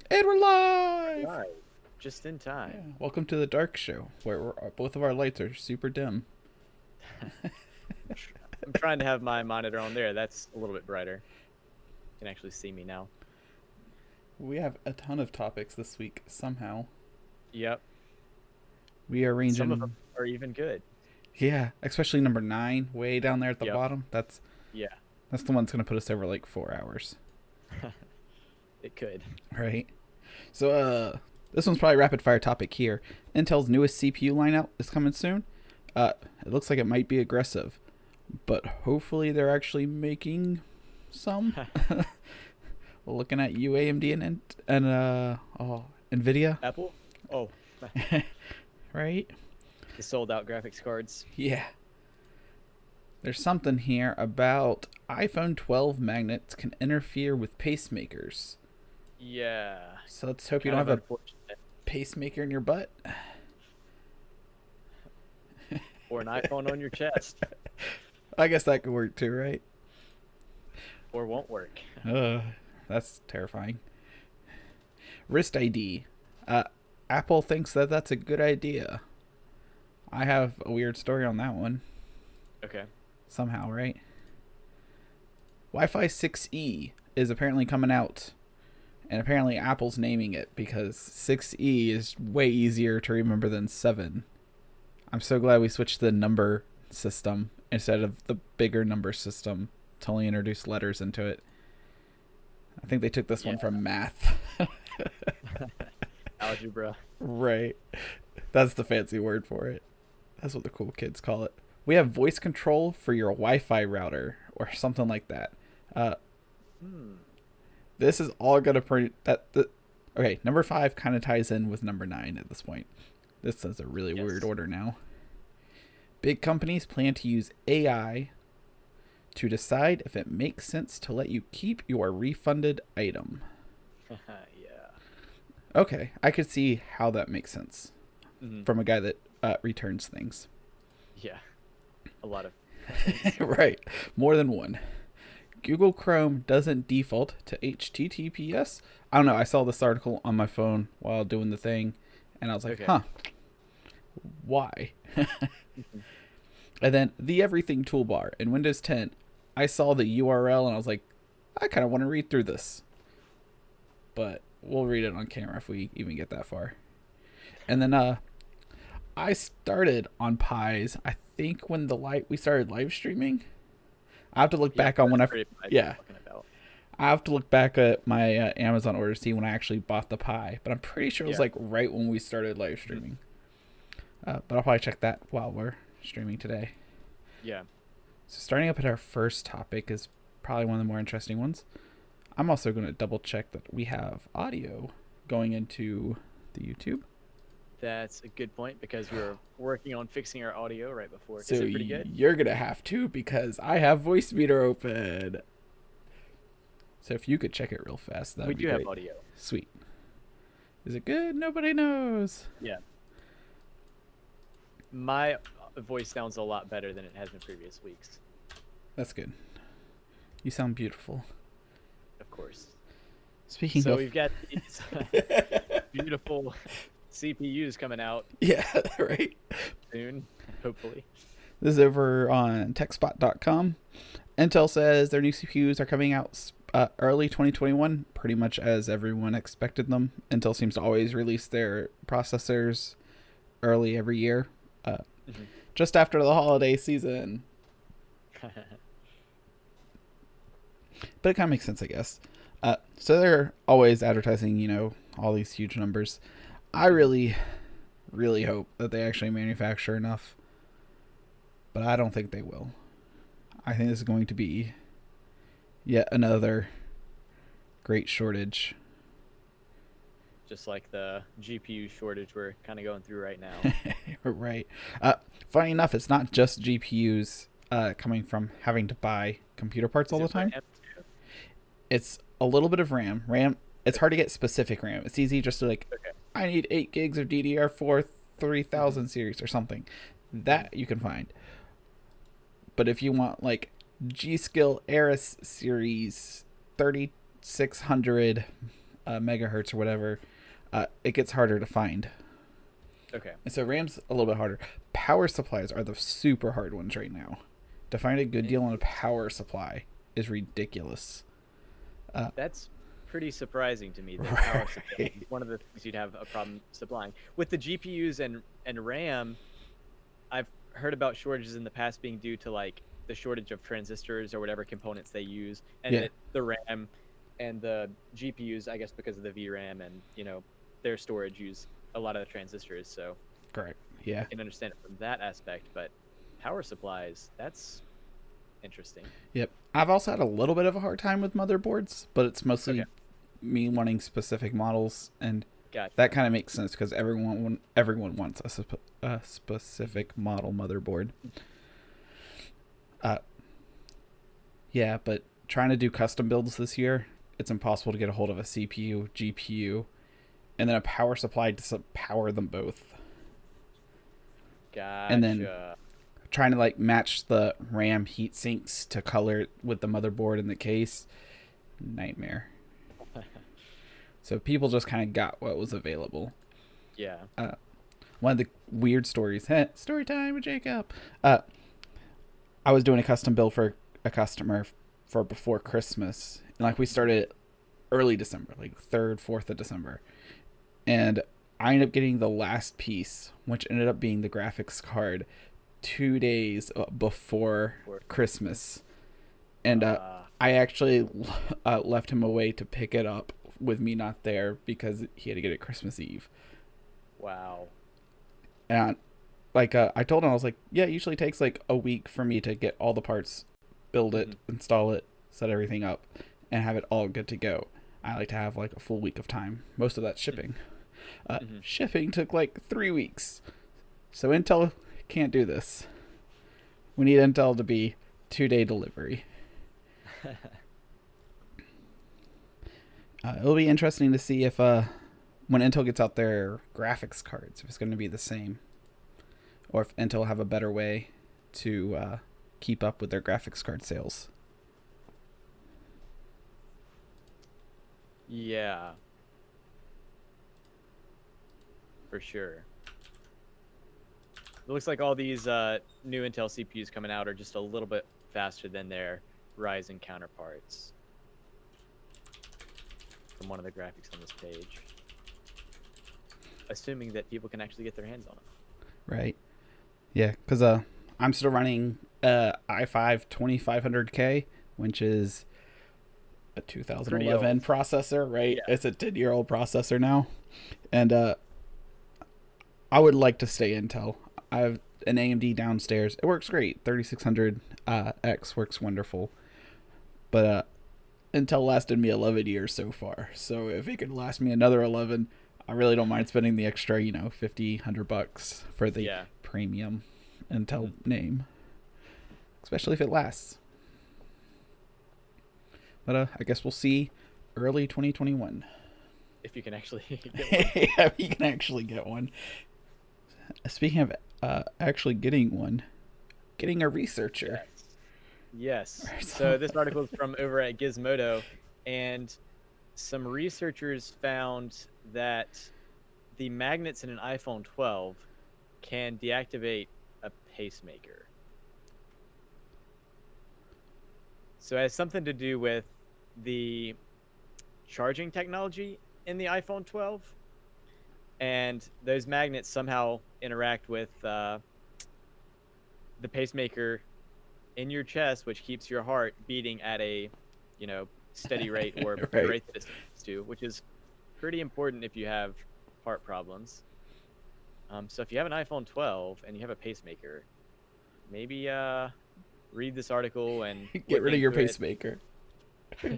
And we're live! Right, just in Yeah. time. Welcome to the dark show, where both of our lights are super dim. I'm trying to have my monitor on there. That's a little bit brighter. You can actually see me now. We have a ton of topics this week, somehow. Yep. We are Some of them arranging... are even good. Yeah, especially number 9, way down there at the Yep. bottom. That's Yeah. the one that's going to put us over like 4 hours. It could. Right? So, this one's probably rapid fire topic here. Intel's newest CPU lineup is coming soon. It looks like it might be aggressive, but hopefully they're actually making some. Looking at you, AMD, and Nvidia, Apple? Oh, right? the sold out graphics cards. Yeah. There's something here about iPhone 12 magnets can interfere with pacemakers. Yeah. So let's hope you Kind don't of have a unfortunate. pacemaker in your butt. Or an iPhone on your chest. I guess that could work too, right? Or won't work. That's terrifying. Wrist ID. Apple thinks that that's a good idea. I have a weird story on that one. Okay. Somehow, right? Wi-Fi 6E is apparently coming out. And apparently Apple's naming it because 6E is way easier to remember than 7. I'm so glad we switched to the number system instead of the bigger number system to only introduce letters into it. I think they took this one from math. Algebra. Right. That's the fancy word for it. That's what the cool kids call it. We have voice control for your Wi-Fi router or something like that. This is all going to okay, number 5 kind of ties in with number 9 at this point. This is a really weird order now. Big companies plan to use AI to decide if it makes sense to let you keep your refunded item. Yeah. Okay, I could see how that makes sense from a guy that returns things. Yeah. A lot of Right, more than one. Google Chrome doesn't default to HTTPS. I don't know, I saw this article on my phone while doing the thing, and I was like, huh, why? And then the everything toolbar in Windows 10, I saw the URL and I was like, I kind of want to read through this. But we'll read it on camera if we even get that far. And then I started on Pies, I think when we started live streaming. I have to look back on when I have to look back at my Amazon order to see when I actually bought the Pi, but I'm pretty sure it was like right when we started live streaming. But I'll probably check that while we're streaming today. Yeah. So starting up at our first topic is probably one of the more interesting ones. I'm also going to double check that we have audio going into the YouTube. That's a good point because we were working on fixing our audio right before. So is it pretty good? You're going to have to because I have voice meter open. So if you could check it real fast, that would be great. We do have audio. Sweet. Is it good? Nobody knows. Yeah. My voice sounds a lot better than it has in previous weeks. That's good. You sound beautiful. Of course. Speaking so of... we've got these beautiful CPUs coming out. Yeah, right. Soon, hopefully. This is over on techspot.com. Intel says their new CPUs are coming out early 2021, pretty much as everyone expected them. Intel seems to always release their processors early every year, just after the holiday season. But it kind of makes sense, I guess. So they're always advertising, all these huge numbers. I really, really hope that they actually manufacture enough. But I don't think they will. I think this is going to be yet another great shortage. Just like the GPU shortage we're kind of going through right now. Right. Funny enough, it's not just GPUs coming from having to buy computer parts all the time. It's a little bit of RAM. It's hard to get specific RAM. It's easy just to I need 8 gigs of DDR4 3000 series or something. That you can find. But if you want G-Skill Aris series 3600 megahertz or whatever, it gets harder to find. Okay. And so RAM's a little bit harder. Power supplies are the super hard ones right now. To find a good deal on a power supply is ridiculous. That's pretty surprising to me. That Right. power supply is one of the things you'd have a problem supplying. With the GPUs and RAM, I've heard about shortages in the past being due to like the shortage of transistors or whatever components they use, and Yeah. the RAM and the GPUs, I guess, because of the VRAM and their storage use a lot of the transistors. So Correct. Yeah. I can understand it from that aspect, but power supplies, that's interesting. Yep. I've also had a little bit of a hard time with motherboards, but it's mostly Okay. me wanting specific models, and Gotcha. that kind of makes sense because everyone wants a specific model motherboard. Yeah, but trying to do custom builds this year, it's impossible to get a hold of a CPU, GPU, and then a power supply to power them both. Gotcha. And then trying to like match the RAM heat sinks to color with the motherboard in the case, nightmare. So people just kind of got what was available. Yeah. One of the weird stories, story time with Jacob. I was doing a custom build for a customer for before Christmas, and like we started early December, like 3rd, 4th of December, and I ended up getting the last piece, which ended up being the graphics card 2 days before Christmas. And I actually left him away to pick it up with me not there because he had to get it Christmas Eve. Wow. And like I told him, I was like, yeah, it usually takes like a week for me to get all the parts, build it, install it, set everything up, and have it all good to go. I like to have like a full week of time. Most of that's shipping. Shipping took like 3 weeks. So Intel can't do this. We need Intel to be 2-day delivery. It'll be interesting to see if when Intel gets out their graphics cards, if it's going to be the same, or if Intel will have a better way to keep up with their graphics card sales. Yeah. For sure. It looks like all these new Intel CPUs coming out are just a little bit faster than their Ryzen counterparts. From one of the graphics on this page. Assuming that people can actually get their hands on them. Right. Yeah, because I'm still running i5 2500K, which is a 2011 processor, right? Yeah. It's a 10-year-old processor now. And I would like to stay Intel. I have an AMD downstairs. It works great. 3600X works wonderful. But Intel lasted me 11 years so far. So if it could last me another 11, I really don't mind spending the extra, $50-$100 for the premium Intel name. Especially if it lasts. But I guess we'll see early 2021. If you can actually get one. Yeah, if you can actually get one. Speaking of actually getting one, getting a researcher. Yes. So this article is from over at Gizmodo, and some researchers found that the magnets in an iPhone 12 can deactivate a pacemaker. So it has something to do with the charging technology in the iPhone 12. And those magnets somehow interact with the pacemaker in your chest, which keeps your heart beating at a, steady rate or Right. the rate that it's supposed to, which is pretty important if you have heart problems. So if you have an iPhone 12 and you have a pacemaker, maybe read this article and get rid of your pacemaker.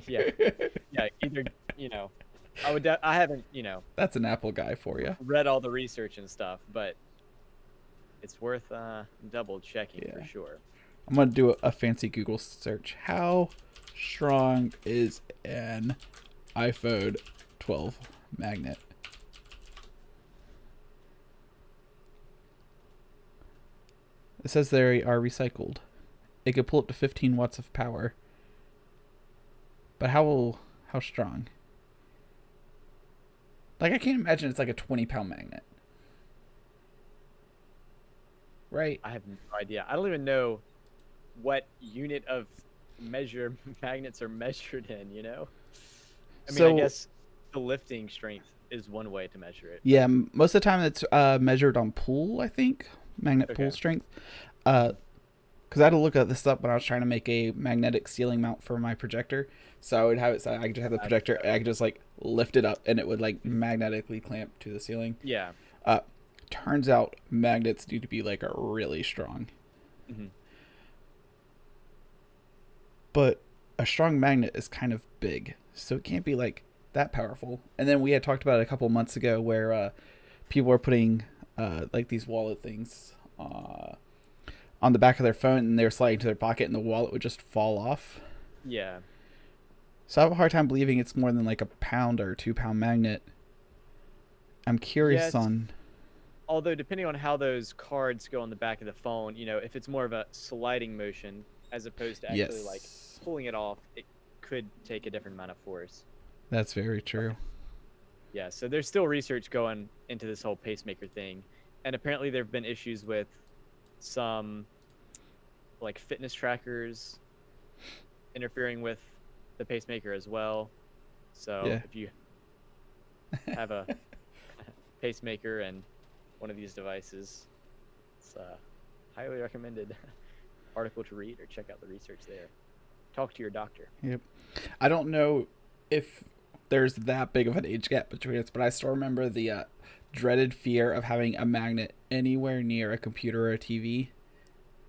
Yeah. Either I haven't That's an Apple guy for you. read all the research and stuff, but it's worth double checking for sure. I'm gonna do a fancy Google search. How strong is an iPhone 12 magnet? It says they are recycled. It could pull up to 15 watts of power. But how strong? Like, I can't imagine it's like a 20-pound magnet. Right? I have no idea. I don't even know what unit of measure magnets are measured in, you know? I mean, I So, guess the lifting strength is one way to measure it, yeah, but most of the time it's measured on pull, I think. Magnet pull okay. strength. Because I had to look at this up when I was trying to make a magnetic ceiling mount for my projector. So I would have it so I could just have the projector and I could just like lift it up and it would like magnetically clamp to the ceiling. Yeah. Uh, Turns out magnets need to be like really strong. Mm-hmm. But a strong magnet is kind of big, so it can't be like that powerful. And then we had talked about it a couple months ago where people were putting like these wallet things on the back of their phone and they were sliding to their pocket and the wallet would just fall off. Yeah. So I have a hard time believing it's more than like a pound or 2 pound magnet. I'm curious on. Although depending on how those cards go on the back of the phone, you know, if it's more of a sliding motion as opposed to actually like pulling it off, it could take a different amount of force. That's very true. Yeah, so there's still research going into this whole pacemaker thing, and apparently there have been issues with some like fitness trackers interfering with the pacemaker as well. So if you have a pacemaker and one of these devices, it's highly recommended article to read or check out the research there. Talk to your doctor. Yep. I don't know if there's that big of an age gap between us, but I still remember the dreaded fear of having a magnet anywhere near a computer or a TV.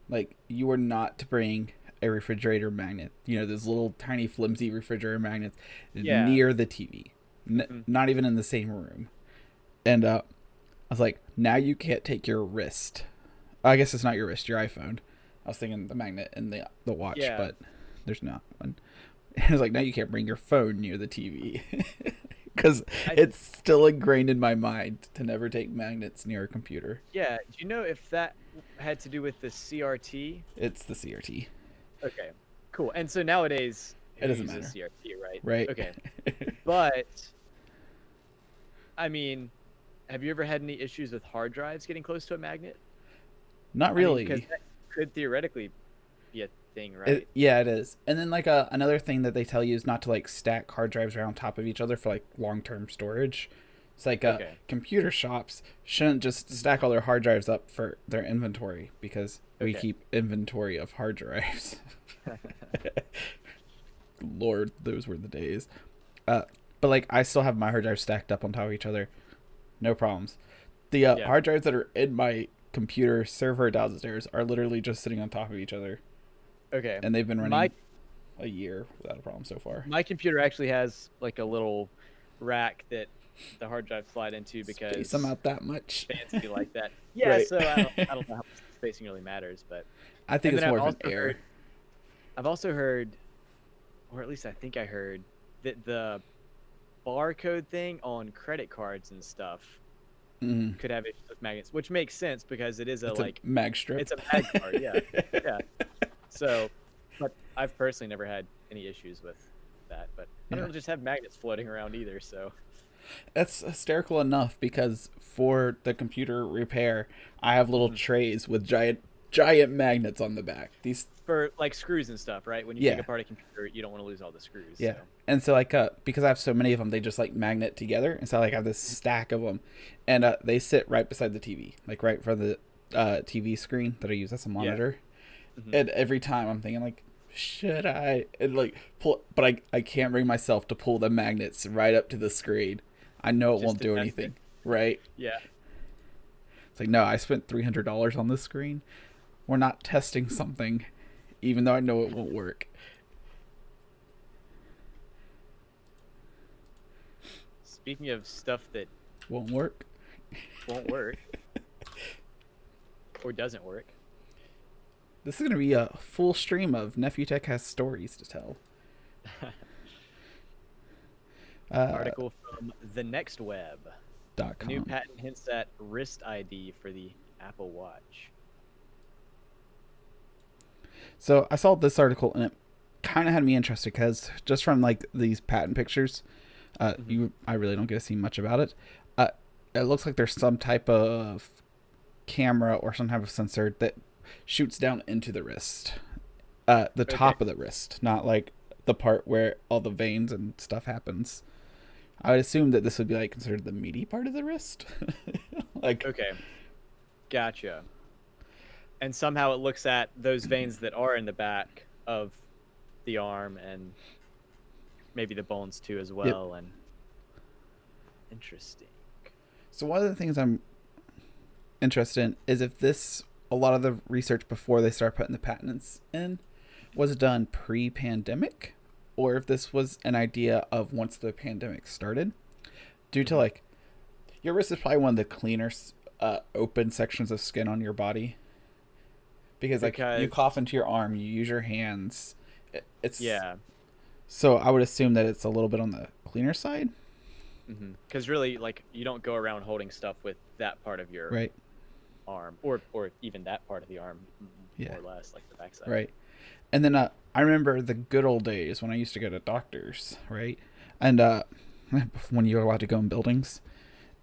Like, you were not to bring a refrigerator magnet. You know, those little tiny flimsy refrigerator magnets near the TV. Not even in the same room. And I was like, now you can't take your wrist. I guess it's not your wrist, your iPhone. I was thinking the magnet and the watch, but there's not one. And I was like, now you can't bring your phone near the TV. Because it's still ingrained in my mind to never take magnets near a computer. Yeah. Do you know if that had to do with the CRT? It's the CRT. Okay, cool. And so nowadays, it doesn't matter. CRT, right? Right. Okay. But, I mean, have you ever had any issues with hard drives getting close to a magnet? Not really. Because that could theoretically be a thing, right? Yeah, it is. And then like another thing that they tell you is not to like stack hard drives around top of each other for like long-term storage. It's like computer shops shouldn't just stack all their hard drives up for their inventory because we keep inventory of hard drives. Lord, those were the days. But like I still have my hard drives stacked up on top of each other. No problems. The hard drives that are in my computer server downstairs are literally just sitting on top of each other. Okay. And they've been running a year without a problem so far. My computer actually has like a little rack that the hard drive slide into because space them out that much. Fancy like that. Yeah, right. So I don't know how much spacing really matters, but I think it's more of an error. I've also heard, or at least I think I heard, that the barcode thing on credit cards and stuff could have issues with magnets, which makes sense because it is a mag strip. It's a mag card, yeah. So, but I've personally never had any issues with that, but I don't just have magnets floating around either, so. That's hysterical enough because for the computer repair, I have little trays with giant magnets on the back. These for like screws and stuff, right? When you take apart a computer, you don't want to lose all the screws. Yeah. So. And so like because I have so many of them, they just like magnet together, and so I have this stack of them, and they sit right beside the TV, like right for the TV screen that I use as a monitor. And every time I'm thinking like, should I like pull? But I can't bring myself to pull the magnets right up to the screen. I know it won't do anything, right? Yeah. It's like, no, I spent $300 on this screen. We're not testing something, even though I know it won't work. Speaking of stuff that won't work, or doesn't work. This is going to be a full stream of Nephew Tech has stories to tell. Article from the Next Web.com. New patent hints at wrist ID for the Apple Watch. So I saw this article and it kind of had me interested because just from like these patent pictures, I really don't get to see much about it. It looks like there's some type of camera or some type of sensor that shoots down into the wrist, the top of the wrist, not like the part where all the veins and stuff happens. I would assume that this would be like considered the meaty part of the wrist. Like, okay, gotcha. And somehow it looks at those veins that are in the back of the arm and maybe the bones too as well. Yep. And interesting. So one of the things I'm interested in is if this, a lot of the research before they start putting the patents in, was done pre-pandemic, or if this was an idea of once the pandemic started, due to like your wrist is probably one of the cleaner open sections of skin on your body, because like you cough into your arm, you use your hands, it's so I would assume that it's a little bit on the cleaner side, because really, like, you don't go around holding stuff with that part of your arm, or even that part of the arm, more or less, like the backside. Right. And then I remember the good old days when I used to go to doctors, right? And when you were allowed to go in buildings,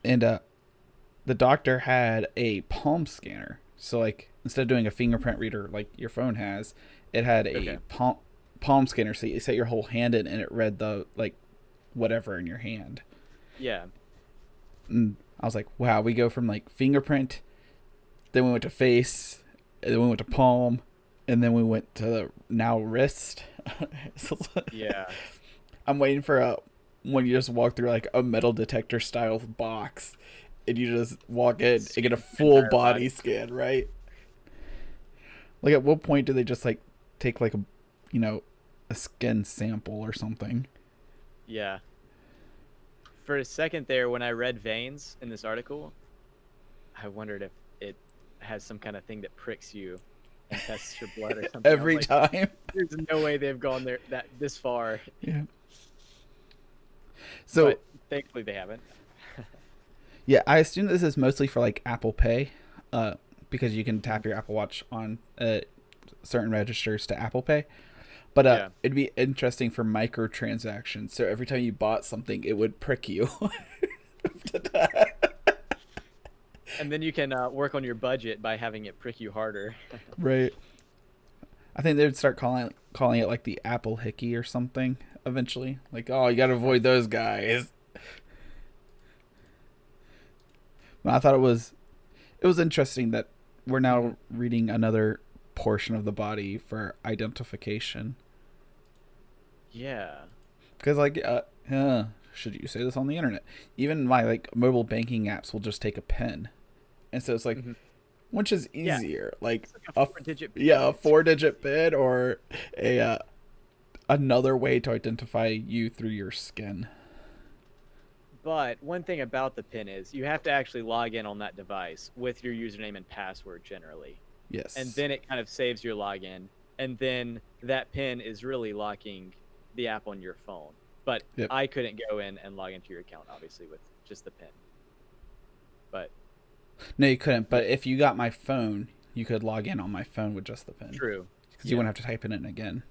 and the doctor had a palm scanner. So like instead of doing a fingerprint reader like your phone has, it had a palm scanner. So you set your whole hand in, and it read the like whatever in your hand. Yeah. And I was like, wow, we go from like fingerprint, then we went to face, and then we went to palm, and then we went to now wrist. Yeah. I'm waiting for when you just walk through like a metal detector style box, and you just walk in and get a full body scan, right? Like, at what point do they just like take like a skin sample or something? Yeah. For a second there, when I read veins in this article, I wondered if it has some kind of thing that pricks you and tests your blood or something. Every time. There's no way they've gone there this far. Yeah. So but thankfully they haven't. Yeah, I assume this is mostly for like Apple Pay, because you can tap your Apple Watch on certain registers to Apple Pay. But it'd be interesting for microtransactions. So every time you bought something, it would prick you. And then you can work on your budget by having it prick you harder. Right. I think they would start calling it like the Apple Hickey or something eventually. Like, oh, you got to avoid those guys. But I thought it was interesting that we're now reading another portion of the body for identification. Yeah. Because like, should you say this on the internet? Even my like mobile banking apps will just take a pen, and so it's like, which is easier, like a 4-digit PIN. Yeah, a 4-digit PIN or a another way to identify you through your skin. But one thing about the PIN is you have to actually log in on that device with your username and password generally. Yes. And then it kind of saves your login, and then that PIN is really locking the app on your phone. But I couldn't go in and log into your account, obviously, with just the PIN. But no, you couldn't. But if you got my phone, you could log in on my phone with just the PIN. True. Because you wouldn't have to type it in again.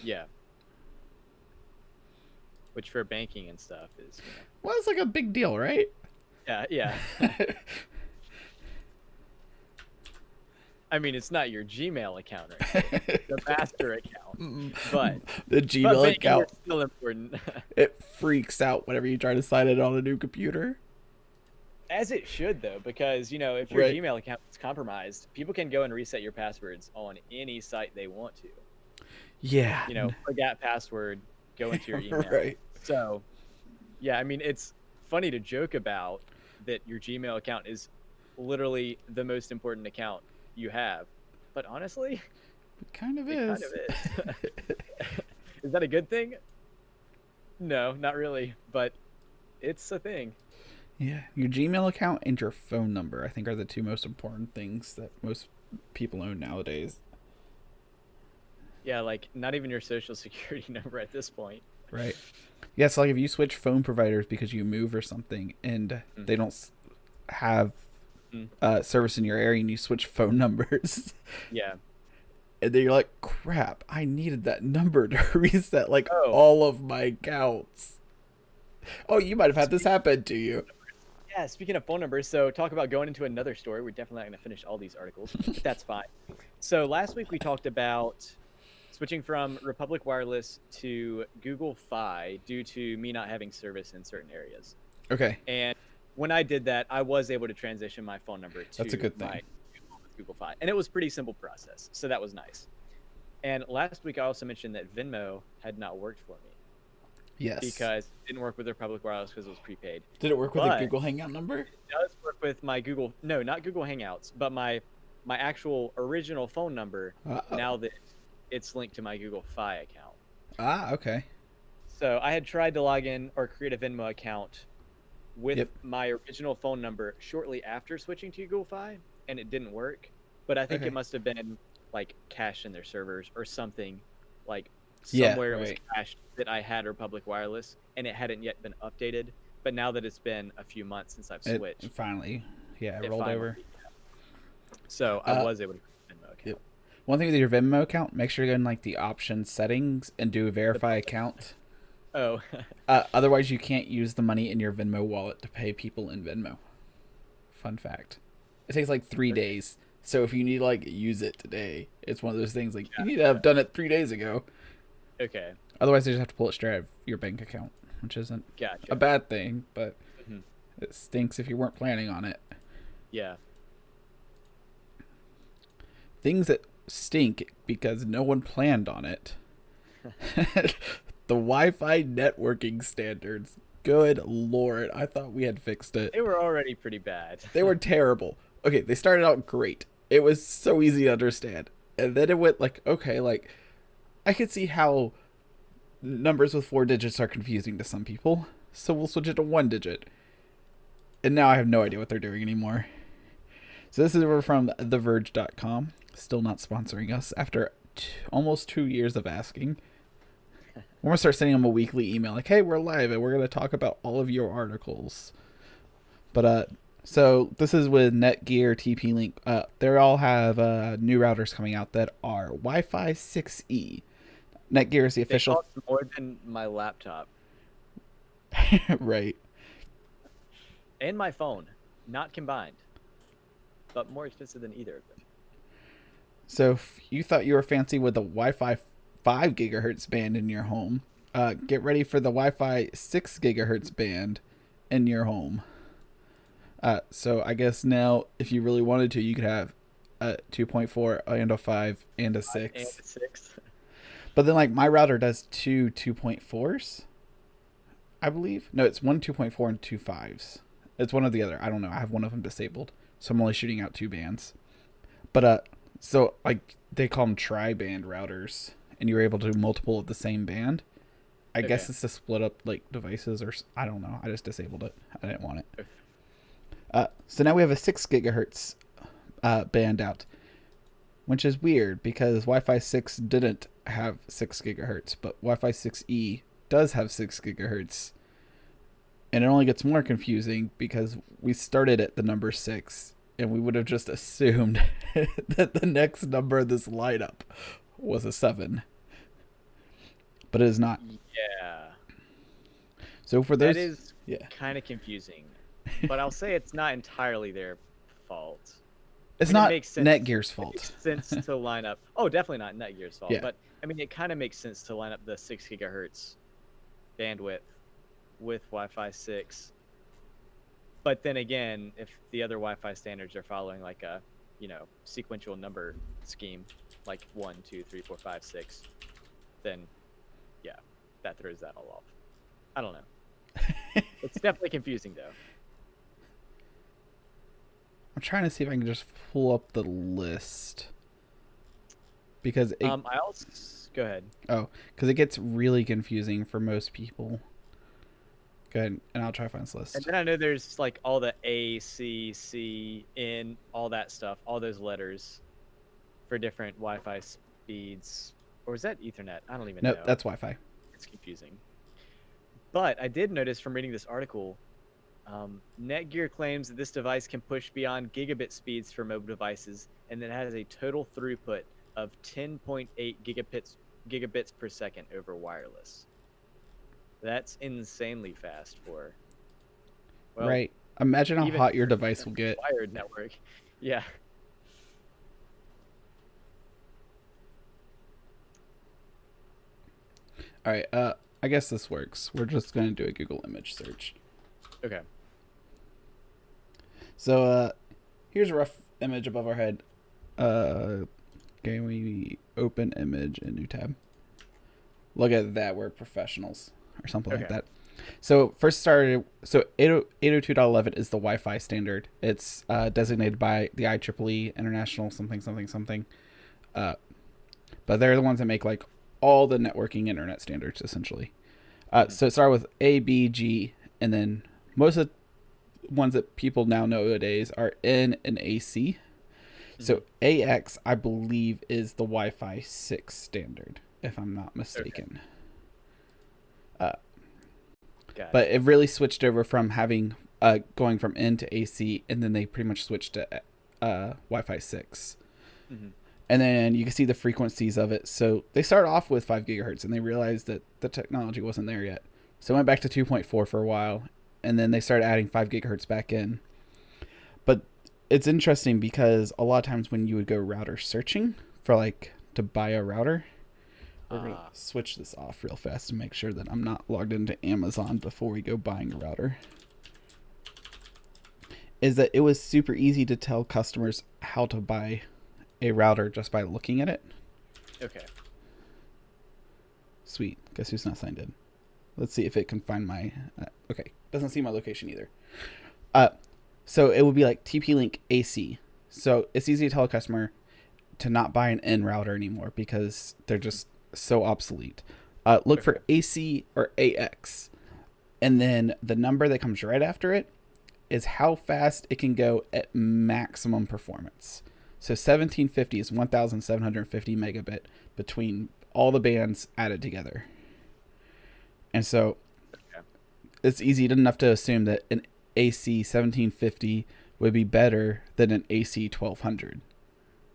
Yeah. Which for banking and stuff is, well, it's like a big deal, right? Yeah. I mean, it's not your Gmail account, right? The master account, but the Gmail account is still important. It freaks out whenever you try to sign it on a new computer. As it should, though, because if your Gmail account is compromised, people can go and reset your passwords on any site they want to. Yeah. Forget password, go into your email. Right. So, yeah, I mean, it's funny to joke about that your Gmail account is literally the most important account you have, but honestly, it kind of is. Is that a good thing? No, not really, but it's a thing. Yeah, your Gmail account and your phone number, I think, are the two most important things that most people own nowadays. Yeah, like not even your social security number at this point. Right. Yeah, so like if you switch phone providers because you move or something and they don't have service in your area and you switch phone numbers. Yeah. And then you're like, crap, I needed that number to reset all of my accounts. Oh, you might have had this happen to you. Yeah, speaking of phone numbers, so talk about going into another story. We're definitely not going to finish all these articles, but that's fine. So last week we talked about switching from Republic Wireless to Google Fi due to me not having service in certain areas. Okay. And when I did that, I was able to transition my phone number That's a to good my thing. Google Fi, and it was a pretty simple process. So that was nice. And last week I also mentioned that Venmo had not worked for me Yes. because it didn't work with their public wireless because it was prepaid. Did it work with a But Google Hangout number? it does work with my Google, no, not Google Hangouts, but my actual original phone number. Uh-oh. Now that it's linked to my Google Fi account. Ah, okay. So I had tried to log in or create a Venmo account with my original phone number shortly after switching to Google Fi, and it didn't work. But I think it must have been like cached in their servers or something, like somewhere it was cached that I had Republic Wireless and it hadn't yet been updated. But now that it's been a few months since I've switched, it finally, it rolled over. So I was able to create a Venmo account. Yep. One thing with your Venmo account, make sure you go in like the option settings and do a verify account. Oh. Otherwise, you can't use the money in your Venmo wallet to pay people in Venmo. Fun fact. It takes like 3 days. So if you need to like use it today, it's one of those things like you need to have done it 3 days ago. Okay. Otherwise, they just have to pull it straight out of your bank account, which isn't a bad thing, but it stinks if you weren't planning on it. Yeah. Things that stink because no one planned on it. The Wi-Fi networking standards. Good Lord. I thought we had fixed it. They were already pretty bad. They were terrible. Okay, they started out great. It was so easy to understand. And then it went like, okay, like, I could see how numbers with 4 digits are confusing to some people. So we'll switch it to 1 digit. And now I have no idea what they're doing anymore. So this is from TheVerge.com. Still not sponsoring us after almost 2 years of asking. We're going to start sending them a weekly email like, hey, we're live and we're going to talk about all of your articles. But, so this is with Netgear, TP-Link. They all have new routers coming out that are Wi-Fi 6E. Netgear is the official. They cost more than my laptop. Right. And my phone. Not combined. But more expensive than either of them. So if you thought you were fancy with the Wi-Fi 5 gigahertz band in your home, get ready for the Wi-Fi 6 gigahertz band in your home. So I guess now, if you really wanted to, you could have a 2.4 and a 5 and a 6. And a 6. But then, like, my router does two 2.4s, I believe. No, it's one 2.4 and two 5s. It's one or the other. I don't know. I have one of them disabled, so I'm only shooting out 2 bands. But so like they call them tri-band routers, and you're able to do multiple of the same band. I guess it's to split up like devices, or I don't know. I just disabled it. I didn't want it. So now we have a 6 gigahertz band out, which is weird because Wi-Fi 6 didn't have 6 gigahertz, but Wi-Fi 6E does have 6 gigahertz. And it only gets more confusing because we started at the number 6, and we would have just assumed that the next number of this lineup was a 7. But it is not. Yeah. So for those, that is kind of confusing. But I'll say it's not entirely their fault. It's not Netgear's fault. It makes sense to line up. Oh, definitely not Netgear's fault. Yeah. But I mean, it kind of makes sense to line up the 6 gigahertz bandwidth with Wi-Fi 6. But then again, if the other Wi-Fi standards are following like a, sequential number scheme, like 1, 2, 3, 4, 5, 6, then yeah, that throws that all off. I don't know. It's definitely confusing though. I'm trying to see if I can just pull up the list because I also go ahead. Oh, because it gets really confusing for most people. Go ahead, and I'll try to find this list. And then I know there's like all the A, C, C, N, all that stuff, all those letters for different Wi-Fi speeds. Or is that Ethernet? I don't even know. No, that's Wi-Fi. It's confusing. But I did notice from reading this article, Netgear claims that this device can push beyond gigabit speeds for mobile devices, and that it has a total throughput of 10.8 gigabits per second over wireless. That's insanely fast for. Well, right. Imagine how even hot your for device will get. wired network. Yeah. All right. I guess this works. We're just going to do a Google image search. Okay. So, here's a rough image above our head. Okay, we open image in new tab. Look at that. We're professionals or something like that. So first started. So 802.11 is the Wi-Fi standard. It's designated by the IEEE International something something something. But they're the ones that make like all the networking internet standards essentially. So it started with A, B, G, and then most of the ones that people now nowadays are N and AC. So AX, I believe, is the Wi-Fi 6 standard, if I'm not mistaken. But it really switched over from having going from N to AC, and then they pretty much switched to Wi-Fi 6. And then you can see the frequencies of it. So they started off with 5 gigahertz, and they realized that the technology wasn't there yet. So it went back to 2.4 for a while, and then they started adding 5 gigahertz back in. But it's interesting because a lot of times when you would go router searching for like to buy a router, we're going to switch this off real fast to make sure that I'm not logged into Amazon before we go buying a router. Is that it was super easy to tell customers how to buy a router just by looking at it. Okay. Sweet. Guess who's not signed in? Let's see if it can find my... okay. Doesn't see my location either. So it would be like TP-Link AC. So it's easy to tell a customer to not buy an N router anymore because they're just so obsolete. Look for AC or AX. And then the number that comes right after it is how fast it can go at maximum performance. So 1750 is 1750 megabit between all the bands added together. And so it's easy enough to assume that an AC 1750 would be better than an AC 1200.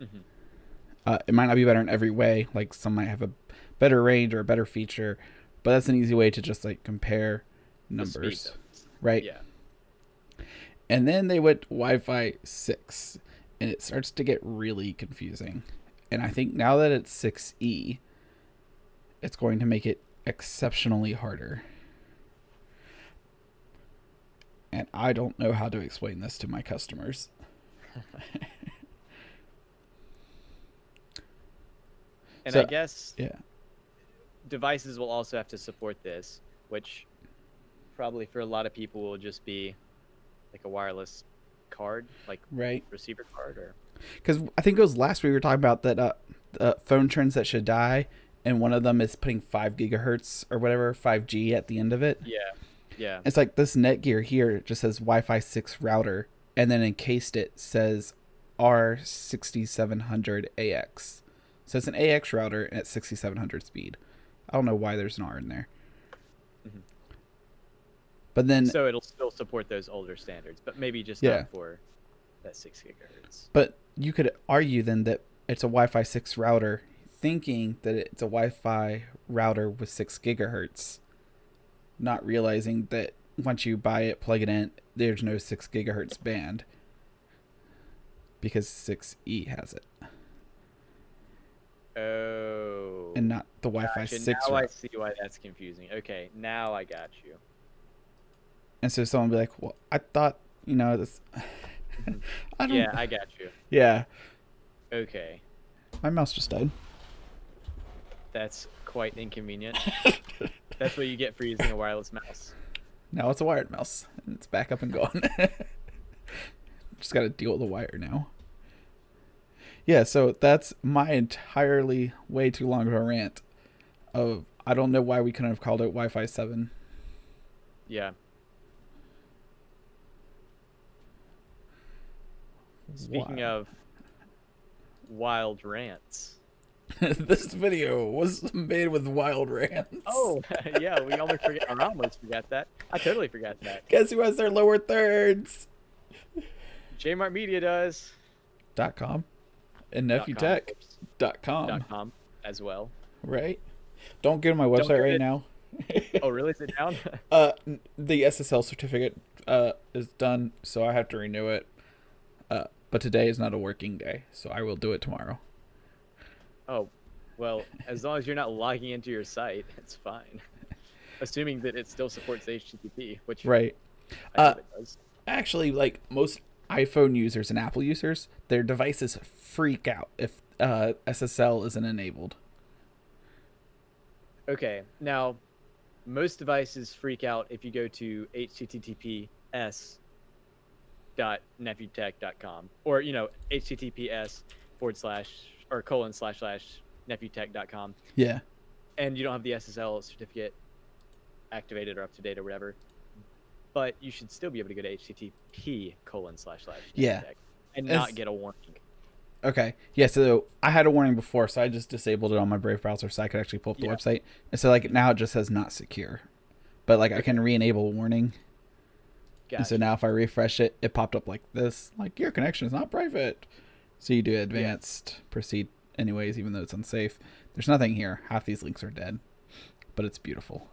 It might not be better in every way. Like some might have a better range or a better feature, but that's an easy way to just like compare numbers, right? Yeah. And then they went Wi-Fi 6, and it starts to get really confusing. And I think now that it's 6E, it's going to make it exceptionally harder. And I don't know how to explain this to my customers. And so, I guess yeah, devices will also have to support this, which probably for a lot of people will just be like a wireless card, like receiver card, or because I think it was last week we were talking about that phone trends that should die, and one of them is putting 5 gigahertz or whatever 5G at the end of it. Yeah. It's like this Netgear here it just says Wi-Fi 6 router, and then encased it says R6700AX. So it's an AX router at 6700 speed. I don't know why there's an R in there. But then so it'll still support those older standards, but maybe just not for that 6 gigahertz. But you could argue then that it's a Wi-Fi 6 router, thinking that it's a Wi-Fi router with 6 gigahertz, not realizing that once you buy it, plug it in, there's no 6 gigahertz band because 6E has it. Oh. And not the Wi-Fi 6. Now I see why that's confusing. Okay, now I got you. And so someone will be like, well, I thought, this... I got you. Yeah. Okay. My mouse just died. That's quite inconvenient. That's what you get for using a wireless mouse. Now it's a wired mouse, and it's back up and gone. Just got to deal with the wire now. Yeah, so that's my entirely way too long of a rant of I don't know why we couldn't have called it Wi-Fi 7. Yeah. Speaking of wild rants. This video was made with wild rants. Oh, yeah, we almost forgot that. I totally forgot that. Guess who has their lower thirds? Jmart Media does. .com and nepnewtech.com .com as well. Right? Don't go to my website right now. Oh, really? Is it down? The SSL certificate is done, so I have to renew it. But today is not a working day, so I will do it tomorrow. Oh, well, as long as you're not logging into your site, it's fine. Assuming that it still supports HTTP, which Right. I hope it does. Actually, like most iPhone users and Apple users, their devices freak out if SSL isn't enabled. Okay, now most devices freak out if you go to https.nepnewtech.com or https forward slash or colon slash slash nepnewtech.com, Yeah. and you don't have the SSL certificate activated or up to date or whatever. But you should still be able to go to http colon slash slash Yeah. nepnewtech and It's, not get a warning. okay. Yeah, so I had a warning before, so I just disabled it on my Brave browser so I could actually pull up the website. And so like now it just says not secure. But like I can re-enable warning. Gotcha. And so now if I refresh it, it popped up like this, like your connection is not private. So you do advanced, proceed anyways, even though it's unsafe. There's nothing here. Half these links are dead, but it's beautiful.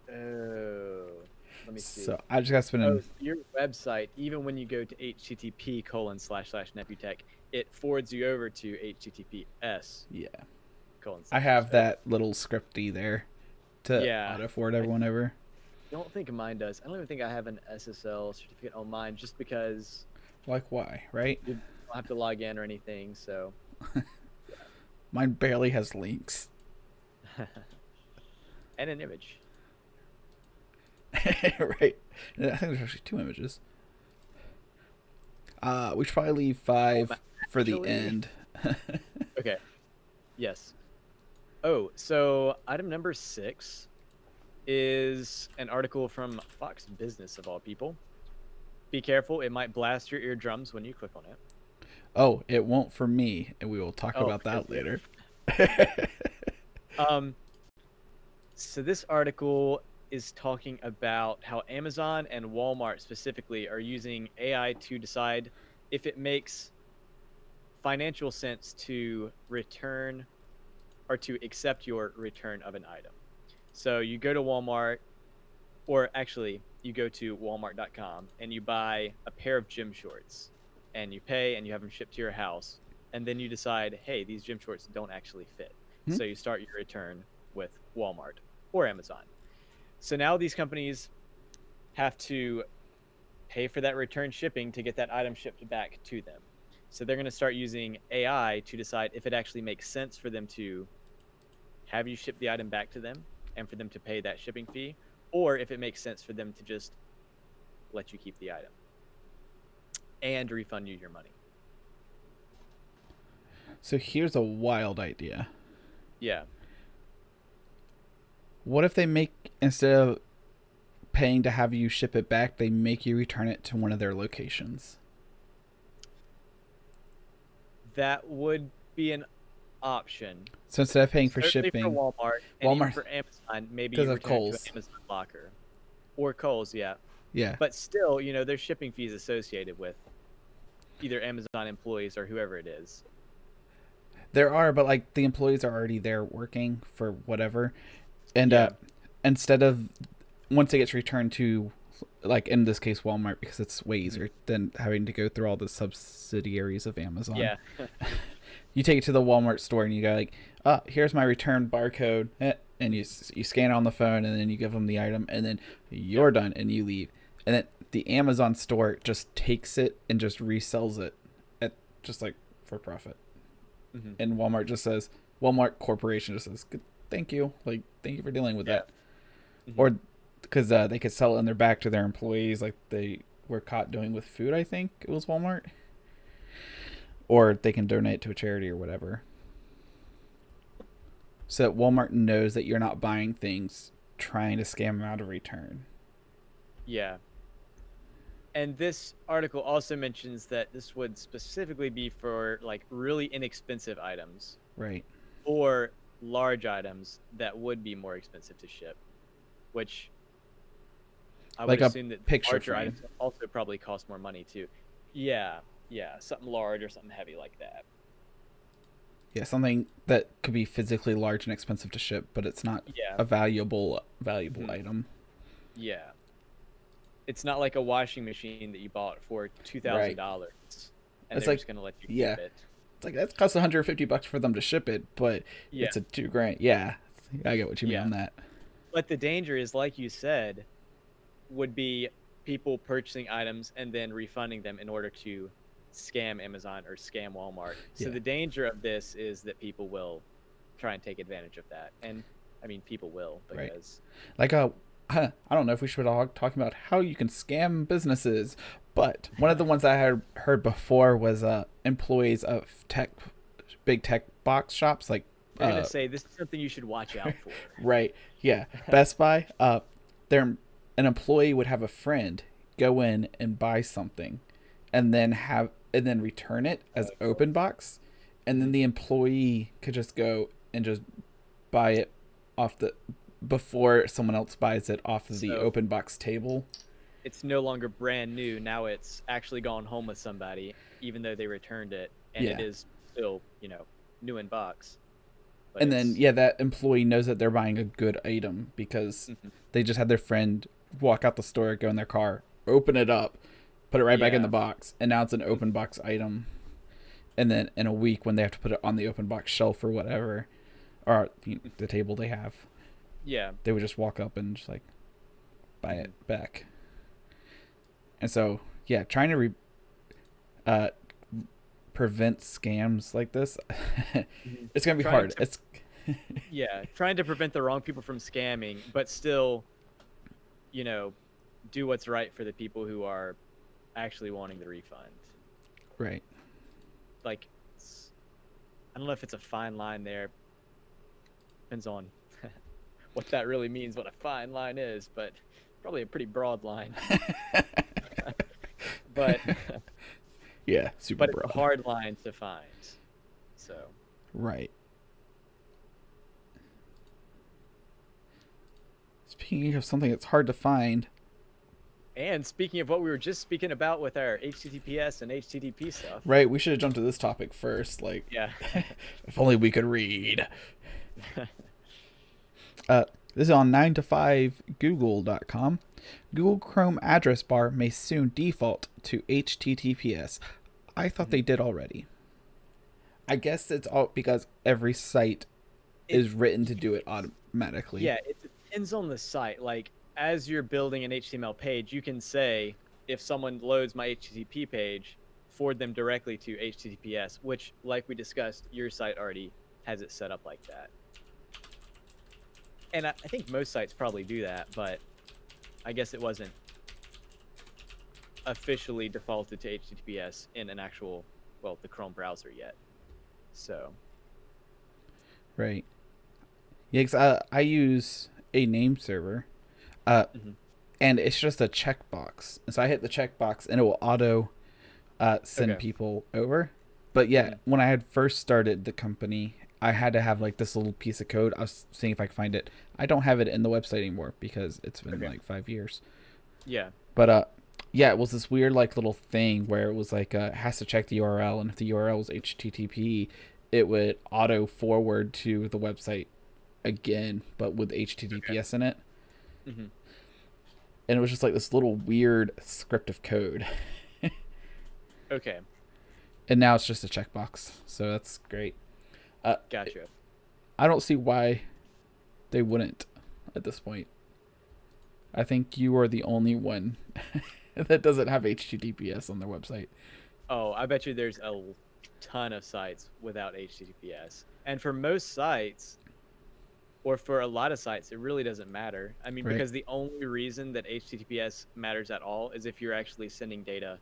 Oh, let me see. So I just got to spend in. So your website, even when you go to http colon slash slash nepnewtech, it forwards you over to https Yeah. colon. I have that little scripty there to auto forward everyone over. I don't think mine does. I don't even think I have an SSL certificate on mine, just because. Like why, right? You don't have to log in or anything, so. Mine barely has links. And an image. Right. I think there's actually 2 images. We should probably leave 5 for the end. Okay. Yes. Oh, so item number 6 is an article from Fox Business, of all people. Be careful, it might blast your eardrums when you click on it. Oh, it won't for me, and we will talk about that later. So this article is talking about how Amazon and Walmart specifically are using AI to decide if it makes financial sense to return or to accept your return of an item. So you go to Walmart, or actually you go to walmart.com and you buy a pair of gym shorts and you pay and you have them shipped to your house. And then you decide, hey, these gym shorts don't actually fit. So you start your return with Walmart or Amazon. So now these companies have to pay for that return shipping to get that item shipped back to them. So they're going to start using AI to decide if it actually makes sense for them to have you ship the item back to them and for them to pay that shipping fee, or if it makes sense for them to just let you keep the item and refund you your money. So here's a wild idea. Yeah. What if they make, instead of paying to have you ship it back, they make you return it to one of their locations? That would be an option. So instead of paying for Certainly shipping, for Walmart, and even for Amazon, maybe you return it to an Amazon locker. Or Kohl's, yeah. Yeah. But still, there's shipping fees associated with either Amazon employees or whoever it is. There are, but like the employees are already there working for whatever. And instead of, once it gets returned to, like in this case, Walmart, because it's way easier than having to go through all the subsidiaries of Amazon. Yeah. You take it to the Walmart store and you go like, here's my return barcode. And you scan it on the phone and then you give them the item and then you're done and you leave. And then the Amazon store just takes it and just resells it at just like for profit. Mm-hmm. And Walmart Corporation just says, thank you. Like, thank you for dealing with that. Mm-hmm. Or because they could sell it in their back to their employees like they were caught doing with food, I think it was Walmart. Or they can donate to a charity or whatever. So that Walmart knows that you're not buying things trying to scam them out of return. Yeah. And this article also mentions that this would specifically be for like really inexpensive items. Right. Or large items that would be more expensive to ship. Which I would assume that larger items also probably cost more money too. Yeah. Yeah. Something large or something heavy like that. Yeah, something that could be physically large and expensive to ship, but it's not Yeah. a valuable Hmm. item. Yeah. It's not like a washing machine that you bought for Right. $2,000 and It's they're like, just gonna let you yeah, keep it. it's like that costs $150 for them to ship it, but Yeah. it's a 2 grand. Yeah, I get what you mean Yeah. on that. But the danger is, like you said, would be people purchasing items and then refunding them in order to scam Amazon or scam Walmart. So Yeah, the danger of this is that people will try and take advantage of that. And I mean, people will right. because Like I don't know if we should be talking about how you can scam businesses, but one of the ones I had heard before was employees of big tech box shops like they're going to uh say this is something you should watch out for. right, yeah, Best Buy. Their an employee would have a friend go in and buy something, and then return it as open box, and then Mhm. the employee could just go and just buy it off the before someone else buys it off of the So open box table. it's no longer brand new. Now it's actually gone home with somebody, even though they returned it, and it Yeah. is still, new in box. But And then it's yeah, that employee knows that they're buying a good item because Mhm. they just had their friend walk out the store, go in their car, open it up, put it right back in the Yeah. box, and now it's an Mhm. open box item. And then in a week when they have to put it on the open box shelf or whatever, or the table they have, Yeah. they would just walk up and just like buy it Mhm. back. And so yeah, trying to uh, prevent scams like this, Mhm. it's gonna be Trying hard. to It's Yeah, trying to prevent the wrong people from scamming, but still, you know, do what's right for the people who are actually wanting the refund. right. Like, I don't know if it's a fine line there. Depends on what that really means, what a fine line is, but probably a pretty broad line. But Yeah, super but it's a broad. hard line to find. So, Right. Speaking of something that's hard to find, and speaking of what we were just speaking about with our HTTPS and HTTP stuff. right? We should have jumped to this topic first. Like, Yeah. if only we could read. Uh, this is on 9to5google.com. Google Chrome address bar may soon default to HTTPS. I thought they Mhm. did already. I guess it's all because every site It is written to do it automatically. Yeah, it depends on the site. Like, as you're building an HTML page, you can say, if someone loads my HTTP page, forward them directly to HTTPS, which, like we discussed, your site already has it set up like that. And I think most sites probably do that, but I guess it wasn't officially defaulted to HTTPS in an actual, well, the Chrome browser yet. So, Right. Yeah, 'cause, I use a name server. Uh, mhm. and it's just a checkbox. And so I hit the checkbox and it will auto send Okay. people over. But yeah, Mhm. when I had first started the company, I had to have like this little piece of code. I was seeing if I could find it. I don't have it in the website anymore because it's been Okay. like 5 years. Yeah. But yeah, it was this weird like little thing where it was like it has to check the URL, and if the URL was HTTP, it would auto forward to the website again, but with Okay. HTTPS in it. Hmm. And it was just like this little weird script of code. Okay. And now it's just a checkbox, so that's great. Uh, Gotcha. I don't see why they wouldn't at this point. I think you are the only one that doesn't have HTTPS on their website. Oh, I bet you there's a ton of sites without HTTPS. And for most sites, or for a lot of sites, it really doesn't matter. I mean, Right. because the only reason that HTTPS matters at all is if you're actually sending data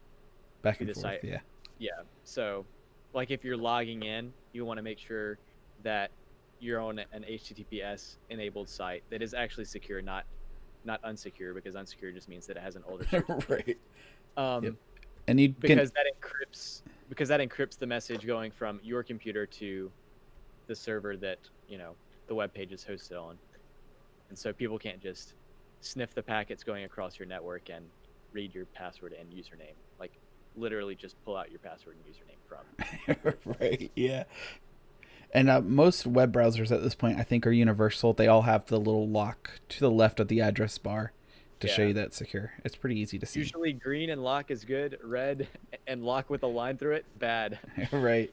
Back to and the forth, site. yeah. Yeah. So, like if you're logging in, you want to make sure that you're on an HTTPS enabled site that is actually secure, not unsecure, because unsecure just means that it has an older source of truth. Right. Yep. Um, And you can because that encrypts the message going from your computer to the server that the web page is hosted on, and so people can't just sniff the packets going across your network and read your password and username. Like, literally, just pull out your password and username from. right, yeah. And most web browsers at this point, I think, are universal. They all have the little lock to the left of the address bar to show you that it's secure. It's pretty easy to see. Usually green and lock is good. Red and lock with a line through it, bad. Right.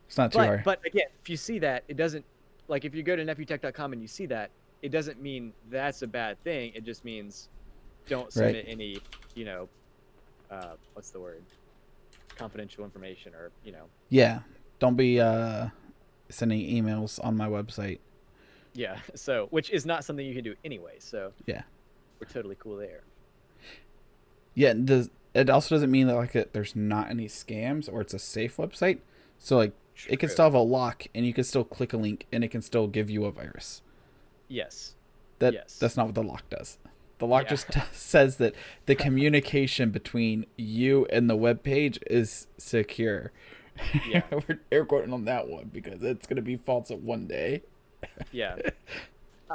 It's not too hard. But again, if you see that, it doesn't, like if you go to nepnewtech.com and you see that, it doesn't mean that's a bad thing. It just means don't submit any, you know, what's the word? Confidential information, or, you know. Yeah. Don't be sending emails on my website. Yeah. So, which is not something you can do anyway. So yeah, we're totally cool there. Yeah. It also doesn't mean that like there's not any scams or it's a safe website. So like it can still have a lock and you can still click a link and it can still give you a virus. Yes. That's not what the lock does. The lock just says that the communication between you and the web page is secure. Yeah. We're air quoting on that one because it's going to be false at one day. Yeah.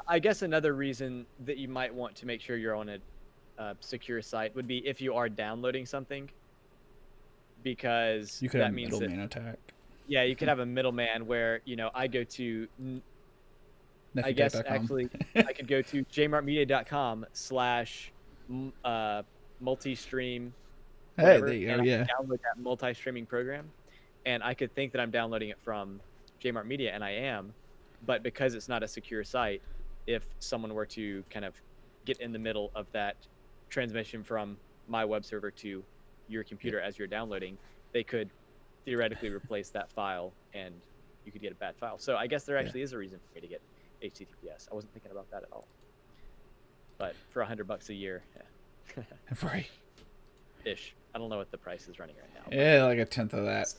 I guess another reason that you might want to make sure you're on a secure site would be if you are downloading something, because you could that have means a middleman attack. Yeah, you could have a middleman where, you know, I go to I guess actually I could go to jmartmedia.com / multi-stream whatever, there you go, and I can download that multi-streaming program, and I could think that I'm downloading it from Jmart Media, and I am, but because it's not a secure site, if someone were to kind of get in the middle of that transmission from my web server to your computer as you're downloading, they could theoretically replace that file and you could get a bad file. So I guess there actually is a reason for me to get HTTPS. I wasn't thinking about that at all. But for $100 a year, right, ish. I don't know what the price is running right now. Yeah, like a tenth of that.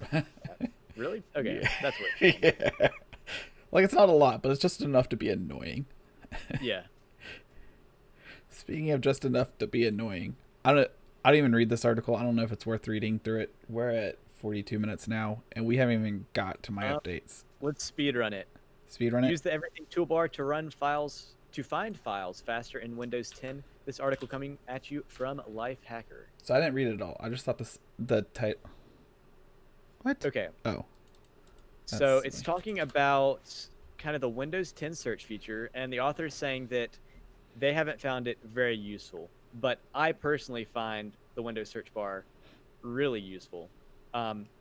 Really? Okay, that's weird. Yeah. Like it's not a lot, but it's just enough to be annoying. Yeah. Speaking of just enough to be annoying, I didn't even read this article. I don't know if it's worth reading through it. We're at 42 minutes now, and we haven't even got to my updates. Let's speed run it. Use the everything toolbar to find files faster in Windows 10. This article coming at you from Lifehacker. So I didn't read it all. I just thought the title. What? Okay. Oh. So it's talking about kind of the Windows 10 search feature, and the author is saying that they haven't found it very useful, but I personally find the Windows search bar really useful.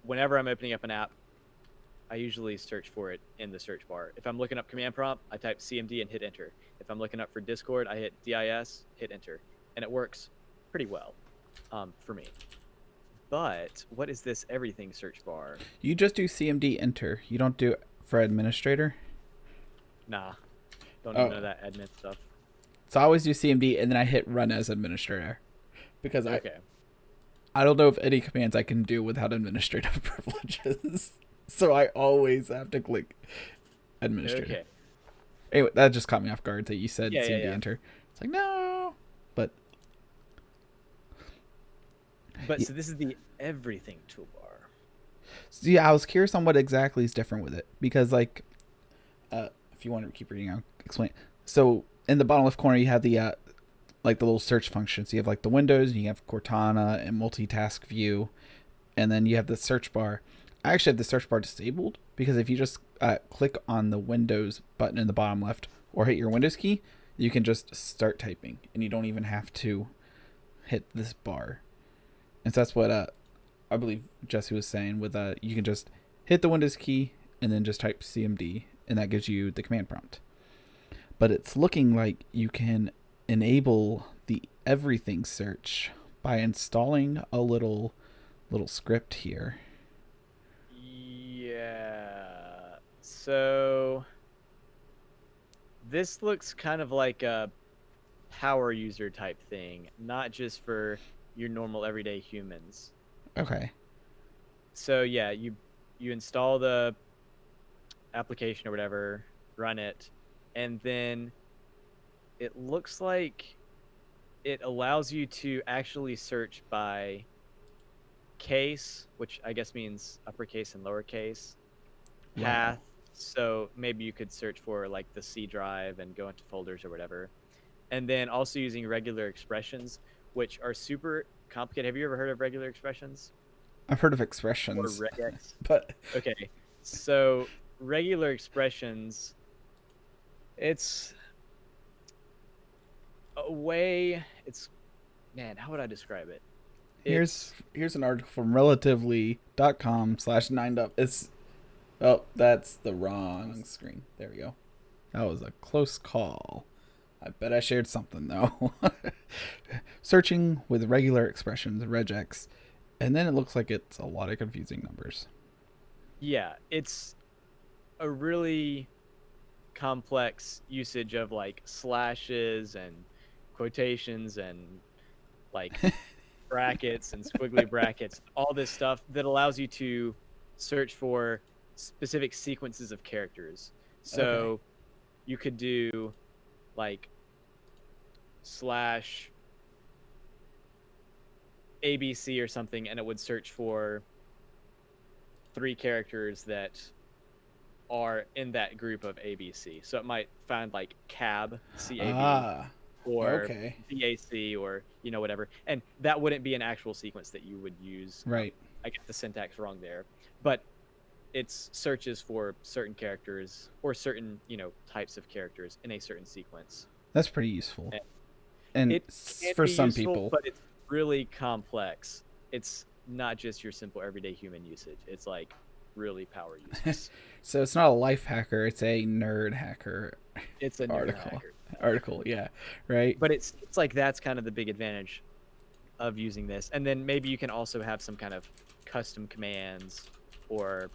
Whenever I'm opening up an app, I usually search for it in the search bar. If I'm looking up command prompt, I type CMD and hit enter. If I'm looking up for Discord, I hit DIS, hit enter, and it works pretty well for me. But what is this everything search bar? You just do CMD enter. You don't do it for administrator? Nah. Don't know none of that admin stuff. So I always do CMD and then I hit run as administrator. Because I don't know if any commands I can do without administrative privileges. So I always have to click administrator. Okay. Anyway, that just caught me off guard that you said CMD enter. It's like, no. But so this is the everything toolbar. So yeah, I was curious on what exactly is different with it. Because like, if you want to keep reading, I'll explain. So in the bottom left corner, you have the like the little search functions. So you have like the windows, and you have Cortana and multitask view, and then you have the search bar. I actually have the search bar disabled because if you just click on the Windows button in the bottom left or hit your Windows key, you can just start typing, and you don't even have to hit this bar. And so that's what I believe Jesse was saying with you can just hit the Windows key and then just type CMD, and that gives you the command prompt. But it's looking like you can enable the everything search by installing a little script here. Yeah. So this looks kind of like a power user type thing, not just for your normal everyday humans. Okay. So yeah, you install the application or whatever, run it, and then it looks like it allows you to actually search by case, which I guess means uppercase and lowercase, path. So maybe you could search for like the C drive and go into folders or whatever. And then also using regular expressions, which are super complicated. Have you ever heard of regular expressions? I've heard of expressions. Or regex. But okay. So regular expressions, it's a way. Man, how would I describe it? Here's an article from relatively.com/9. Oh, that's the wrong screen. There we go. That was a close call. I bet I shared something though. Searching with regular expressions, regex, and then it looks like it's a lot of confusing numbers. Yeah, it's a really complex usage of like slashes and quotations and like brackets and squiggly brackets, all this stuff that allows you to search for specific sequences of characters. So you could do like slash ABC or something, and it would search for 3 characters that are in that group of ABC. So it might find like cab, CAB, or BAC, or whatever. And that wouldn't be an actual sequence that you would use. Right. I get the syntax wrong there, but it's searches for certain characters or certain types of characters in a certain sequence. That's pretty useful. And it's for some people, but it's really complex. It's not just your simple everyday human usage. It's like really power uses. So it's not a life hacker, it's a nerd hacker. It's a nerd hacker article, yeah, right. But it's like that's kind of the big advantage of using this. And then maybe you can also have some kind of custom commands or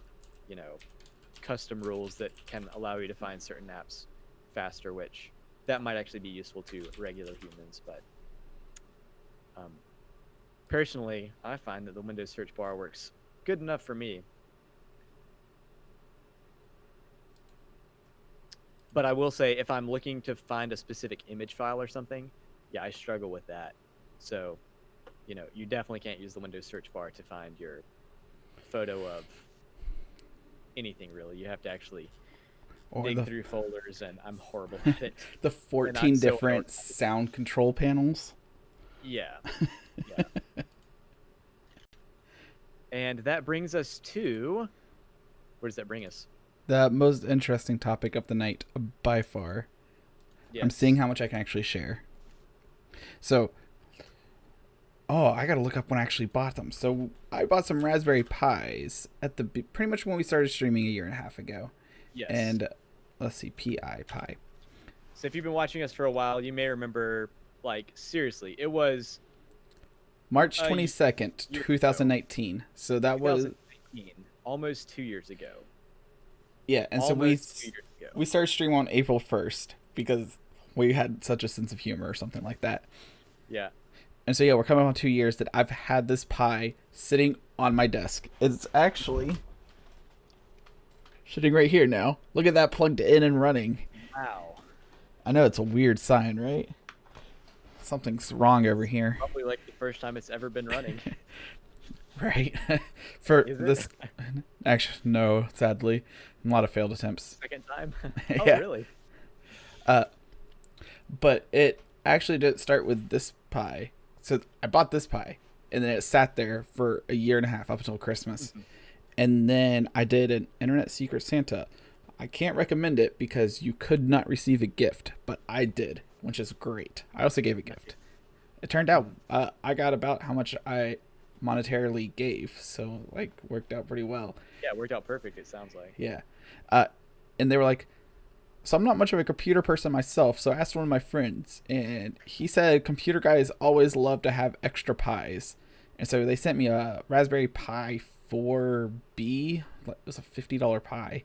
custom rules that can allow you to find certain apps faster, which that might actually be useful to regular humans. But personally, I find that the Windows search bar works good enough for me. But I will say, if I'm looking to find a specific image file or something, yeah, I struggle with that. So, you definitely can't use the Windows search bar to find your photo of anything, really. You have to actually dig through folders, and I'm horrible at it. The 14 different sound control panels. Yeah. Yeah. And that brings us to... Where does that bring us? The most interesting topic of the night, by far. Yes. I'm seeing how much I can actually share. So, I gotta look up when I actually bought them. So, I bought some Raspberry Pis at pretty much when we started streaming a year and a half ago. Yes. And, let's see, Pi. So, if you've been watching us for a while, you may remember, like, seriously, it was... March 22nd, 2019. So, that was... Almost 2 years ago. Yeah, and almost so we started streaming on April 1st because we had such a sense of humor or something like that. Yeah. And so, yeah, we're coming on 2 years that I've had this Pi sitting on my desk. It's actually sitting right here now. Look at that, plugged in and running. Wow. I know, it's a weird sign, right? Something's wrong over here. Probably like the first time it's ever been running. Right. For Is this... Actually, no, sadly. A lot of failed attempts. Second time? Yeah. Really? But it actually didn't start with this Pi. So I bought this Pi, and then it sat there for a year and a half up until Christmas. Mm-hmm. And then I did an Internet Secret Santa. I can't recommend it because you could not receive a gift, but I did, which is great. I also gave a gift. It turned out I got about how much I monetarily gave, so like worked out pretty well. Yeah, it worked out perfect, it sounds like. Yeah. And they were like, so I'm not much of a computer person myself, so I asked one of my friends, and he said computer guys always love to have extra Pis. And so they sent me a Raspberry Pi 4B. It was a $50 Pi.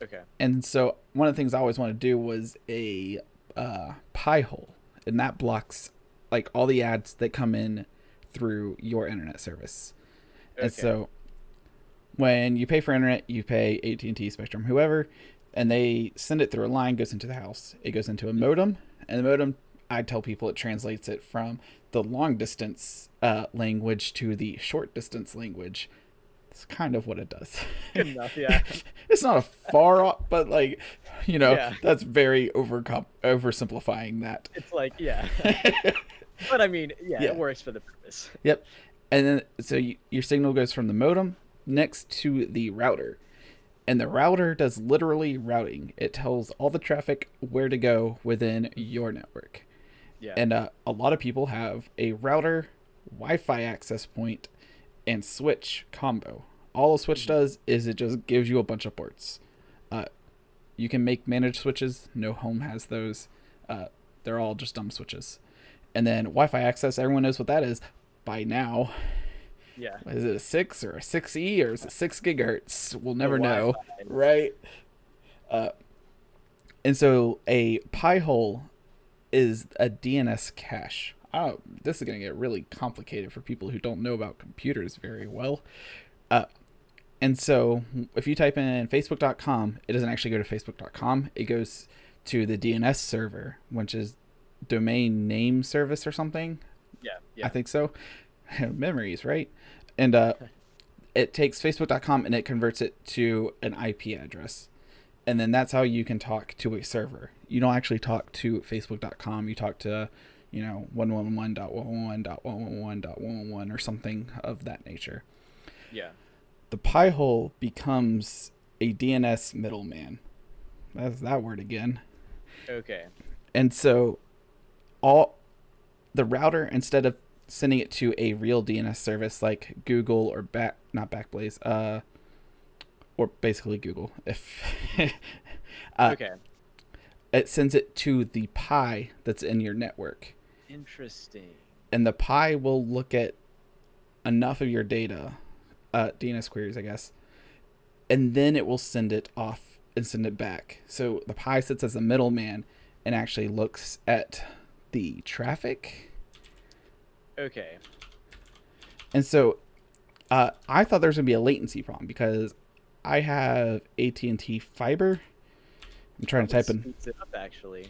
Okay. And so one of the things I always wanted to do was a Pi hole, and that blocks like all the ads that come in through your internet service. Okay. And so when you pay for internet, you pay AT&T, Spectrum, whoever, and they send it through a line, goes into the house. It goes into a modem, and the modem, I tell people, it translates it from the long distance language to the short distance language. It's kind of what it does. Good enough, yeah. It's not a far off, but like, yeah. That's very oversimplifying that. It's like, yeah. But I mean, yeah, it works for the purpose. Yep. And then, so your signal goes from the modem next to the router. And the router does literally routing. It tells all the traffic where to go within your network. Yeah. And a lot of people have a router, Wi-Fi access point, and switch combo. All a switch does is it just gives you a bunch of ports. You can make managed switches. No home has those. They're all just dumb switches. And then Wi-Fi access, everyone knows what that is by now. Yeah. Is it a 6 or a 6E or is it 6 gigahertz? We'll never know. Wi-Fi. Right? And so a pie hole is a DNS cache. Oh, this is going to get really complicated for people who don't know about computers very well. And so if you type in facebook.com, it doesn't actually go to facebook.com. It goes to the DNS server, which is domain name service or something. Yeah. I think so. Memories, right? And it takes facebook.com and it converts it to an IP address. And then that's how you can talk to a server. You don't actually talk to facebook.com. You talk to, 111.111.111.111 or something of that nature. Yeah. The pie hole becomes a DNS middleman. That's that word again. Okay. And so all the router, instead of sending it to a real DNS service like Google or not Backblaze, or basically Google, if Okay. It sends it to the pie that's in your network. Interesting. And the pie will look at enough of your data, DNS queries, I guess, and then it will send it off and send it back. So the pie sits as a middleman and actually looks at the traffic. Okay. And so I thought there was going to be a latency problem because I have AT&T fiber. I'm trying to type in. Speeds it up, actually.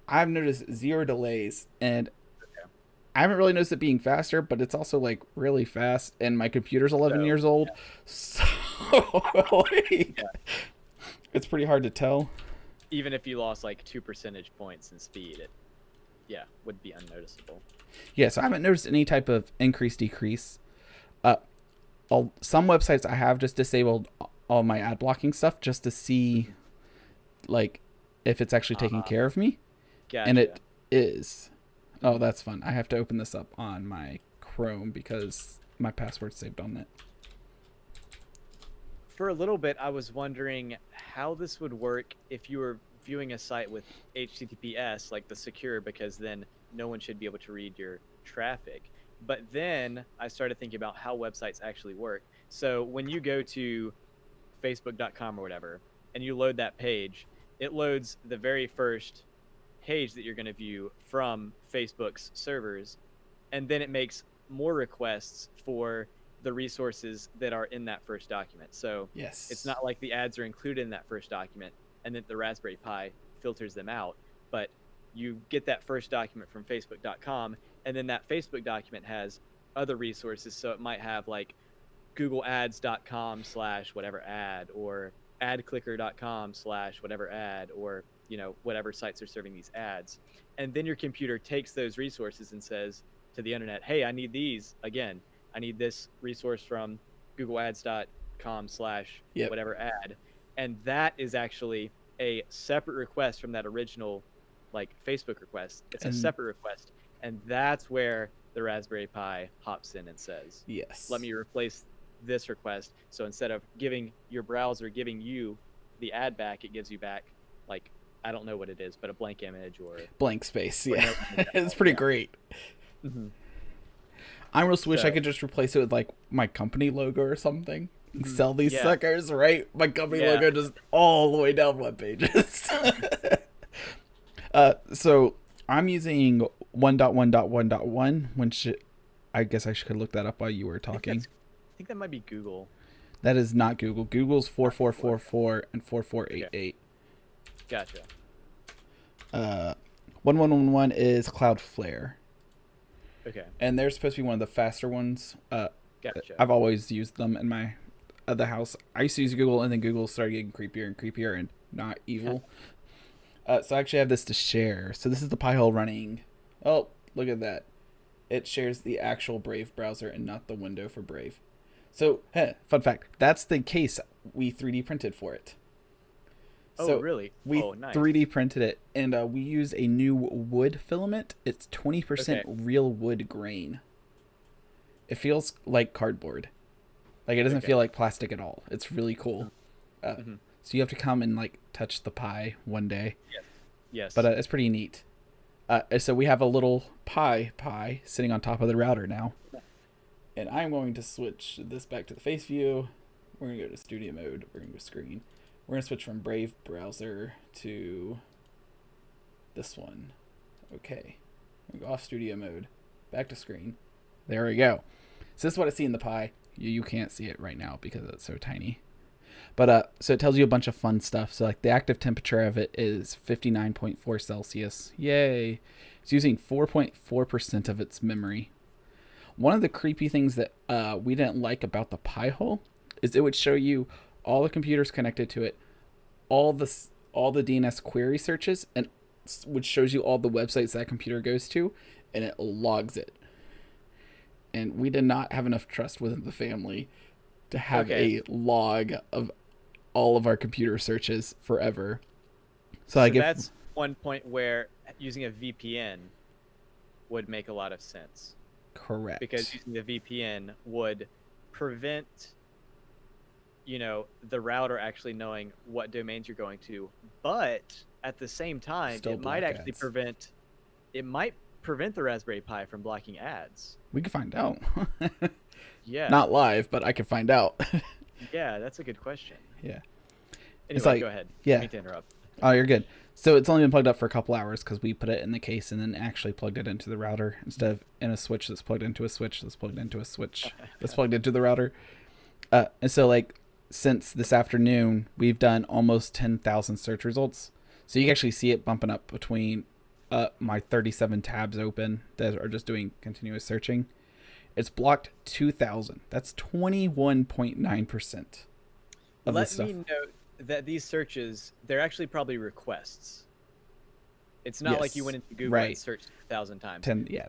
I've noticed 0 delays, and I haven't really noticed it being faster, but it's also like really fast, and my computer's 11 years old, so like, it's pretty hard to tell. Even if you lost like 2 percentage points in speed, it would be unnoticeable. Yeah, so I haven't noticed any type of increase, decrease. Some websites I have just disabled all my ad blocking stuff just to see like if it's actually taking care of me. Gotcha. And it is. Oh, that's fun. I have to open this up on my Chrome because my password's saved on it. For a little bit, I was wondering how this would work if you were viewing a site with HTTPS, like the secure, because then no one should be able to read your traffic. But then I started thinking about how websites actually work. So when you go to facebook.com or whatever, and you load that page, it loads the very first page that you're going to view from Facebook's servers, and then it makes more requests for the resources that are in that first document. So yes, it's not like the ads are included in that first document and then the Raspberry Pi filters them out, but you get that first document from facebook.com, and then that Facebook document has other resources. So it might have like googleads.com/whatever ad, or adclicker.com/whatever ad, or whatever sites are serving these ads. And then your computer takes those resources and says to the internet, hey, I need these again. I need this resource from googleads.com/whatever ad. And that is actually a separate request from that original like Facebook request. It's a separate request. And that's where the Raspberry Pi hops in and says, yes, let me replace this request. So instead of giving your browser giving you the ad back, it gives you back like, I don't know what it is, but a blank image or blank space. Yeah, it's pretty great. Mm-hmm. I almost wish I could just replace it with like my company logo or something and sell these suckers, right? My company logo just all the way down web pages. So I'm using 1.1.1.1, which I guess I could look that up while you were talking. I think that might be Google. That is not Google. Google's 4444 and 4488. Gotcha. 1111 is Cloudflare. Okay. And they're supposed to be one of the faster ones. Gotcha. I've always used them in my other house. I used to use Google, and then Google started getting creepier and creepier and not evil. So I actually have this to share. So this is the Pi-hole running. Oh, look at that. It shares the actual Brave browser and not the window for Brave. So, fun fact, that's the case we 3D printed for it. Oh, really? We Nice. 3D printed it, and we use a new wood filament. It's 20% real wood grain. It feels like cardboard. Like, it doesn't feel like plastic at all. It's really cool. So you have to come and like touch the Pi one day. Yes. But it's pretty neat. So we have a little Pi sitting on top of the router now. And I'm going to switch this back to the face view. We're going to go to studio mode. We're going to go screen. We're going to switch from Brave browser to this one. Okay. We're going to go off studio mode. Back to screen. There we go. So this is what I see in the Pi. You can't see it right now because it's so tiny. But so it tells you a bunch of fun stuff. So like the active temperature of it is 59.4 Celsius. Yay. It's using 4.4% of its memory. One of the creepy things that we didn't like about the Pi hole is it would show you all the computers connected to it, all the DNS query searches, and which shows you all the websites that computer goes to, and it logs it. And we did not have enough trust within the family to have a log of all of our computer searches forever. So that's one point where using a VPN would make a lot of sense. Correct. Because using the VPN would prevent, the router actually knowing what domains you're going to, but at the same time, it might actually prevent the Raspberry Pi from blocking ads. We can find out. Yeah. Not live, but I can find out. Yeah, that's a good question. Yeah. Anyway, go ahead. Yeah. I need to interrupt. Oh, you're good. So it's only been plugged up for a couple hours because we put it in the case and then actually plugged it into the router instead of in a switch that's plugged into a switch that's plugged into a switch that's plugged into the router. And so like since this afternoon, we've done almost 10,000 search results. So you can actually see it bumping up between my 37 tabs open that are just doing continuous searching. It's blocked 2,000. That's 21.9% of the stuff. Let me note that these searches, they're actually probably requests. It's not like you went into Google and searched 1,000 times.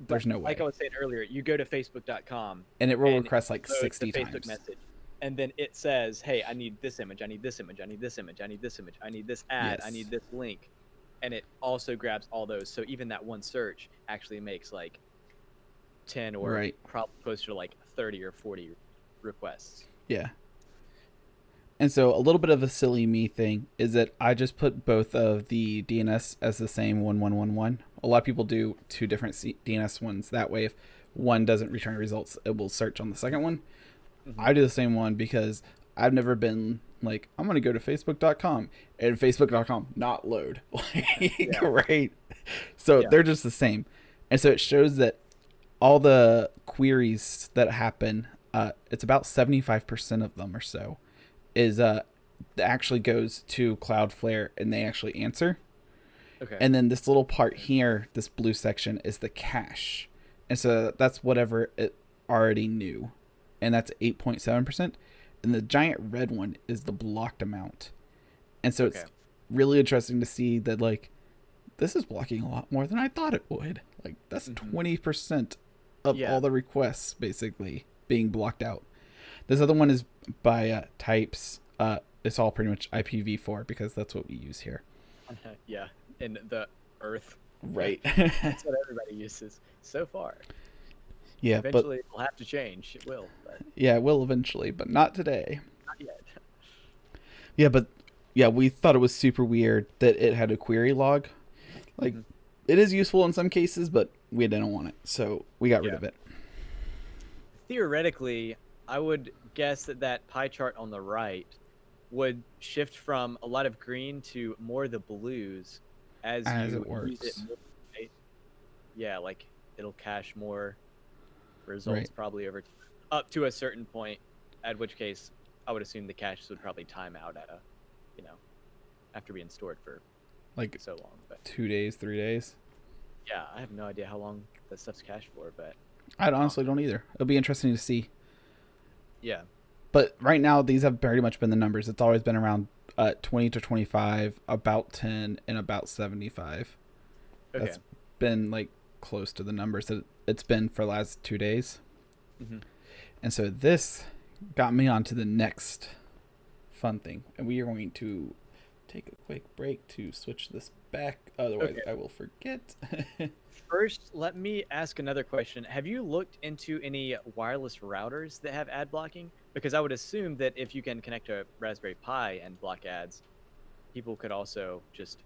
There's no way. Like I was saying earlier, you go to Facebook.com. And it will request like 60 times. Facebook message. And then it says, hey, I need this image, I need this image, I need this image, I need this image, I need this ad, I need this link. And it also grabs all those. So even that one search actually makes like 10 or probably closer to like 30 or 40 requests. Yeah. And so a little bit of a silly me thing is that I just put both of the DNS as the same 1111. A lot of people do two different DNS ones. That way, if one doesn't return results, it will search on the second one. I do the same one because I've never been like, I'm going to go to facebook.com and facebook.com not load. Right. So they're just the same. And so it shows that all the queries that happen, it's about 75% of them or so is actually goes to Cloudflare and they actually answer. Okay. And then this little part here, this blue section, is the cache. And so that's whatever it already knew. And that's 8.7%. And the giant red one is the blocked amount. And so it's really interesting to see that, like, this is blocking a lot more than I thought it would. Like, that's 20% of all the requests, basically, being blocked out. This other one is by types. It's all pretty much IPv4 because that's what we use here. Yeah, in the Earth. Right. That's what everybody uses so far. Yeah, eventually it will have to change. It will. But... Yeah, it will eventually, but not today. Not yet. Yeah, but we thought it was super weird that it had a query log. Like, it is useful in some cases, but we didn't want it, so we got rid of it. Theoretically, I would guess that pie chart on the right would shift from a lot of green to more of the blues as you use it more, right? Yeah, like it'll cache more results probably over time, up to a certain point, at which case I would assume the caches would probably time out at a, after being stored for like so long. But 2 days, 3 days. Yeah, I have no idea how long that stuff's cached for, but I honestly don't either. It'll be interesting to see. Yeah. But right now, these have very much been the numbers. It's always been around 20 to 25, about 10, and about 75. Okay. That's been like close to the numbers that it's been for the last 2 days. And so this got me onto the next fun thing, and we are going to take a quick break to switch this back. Otherwise, I will forget. First, let me ask another question. Have you looked into any wireless routers that have ad blocking? Because I would assume that if you can connect to a Raspberry Pi and block ads, people could also just,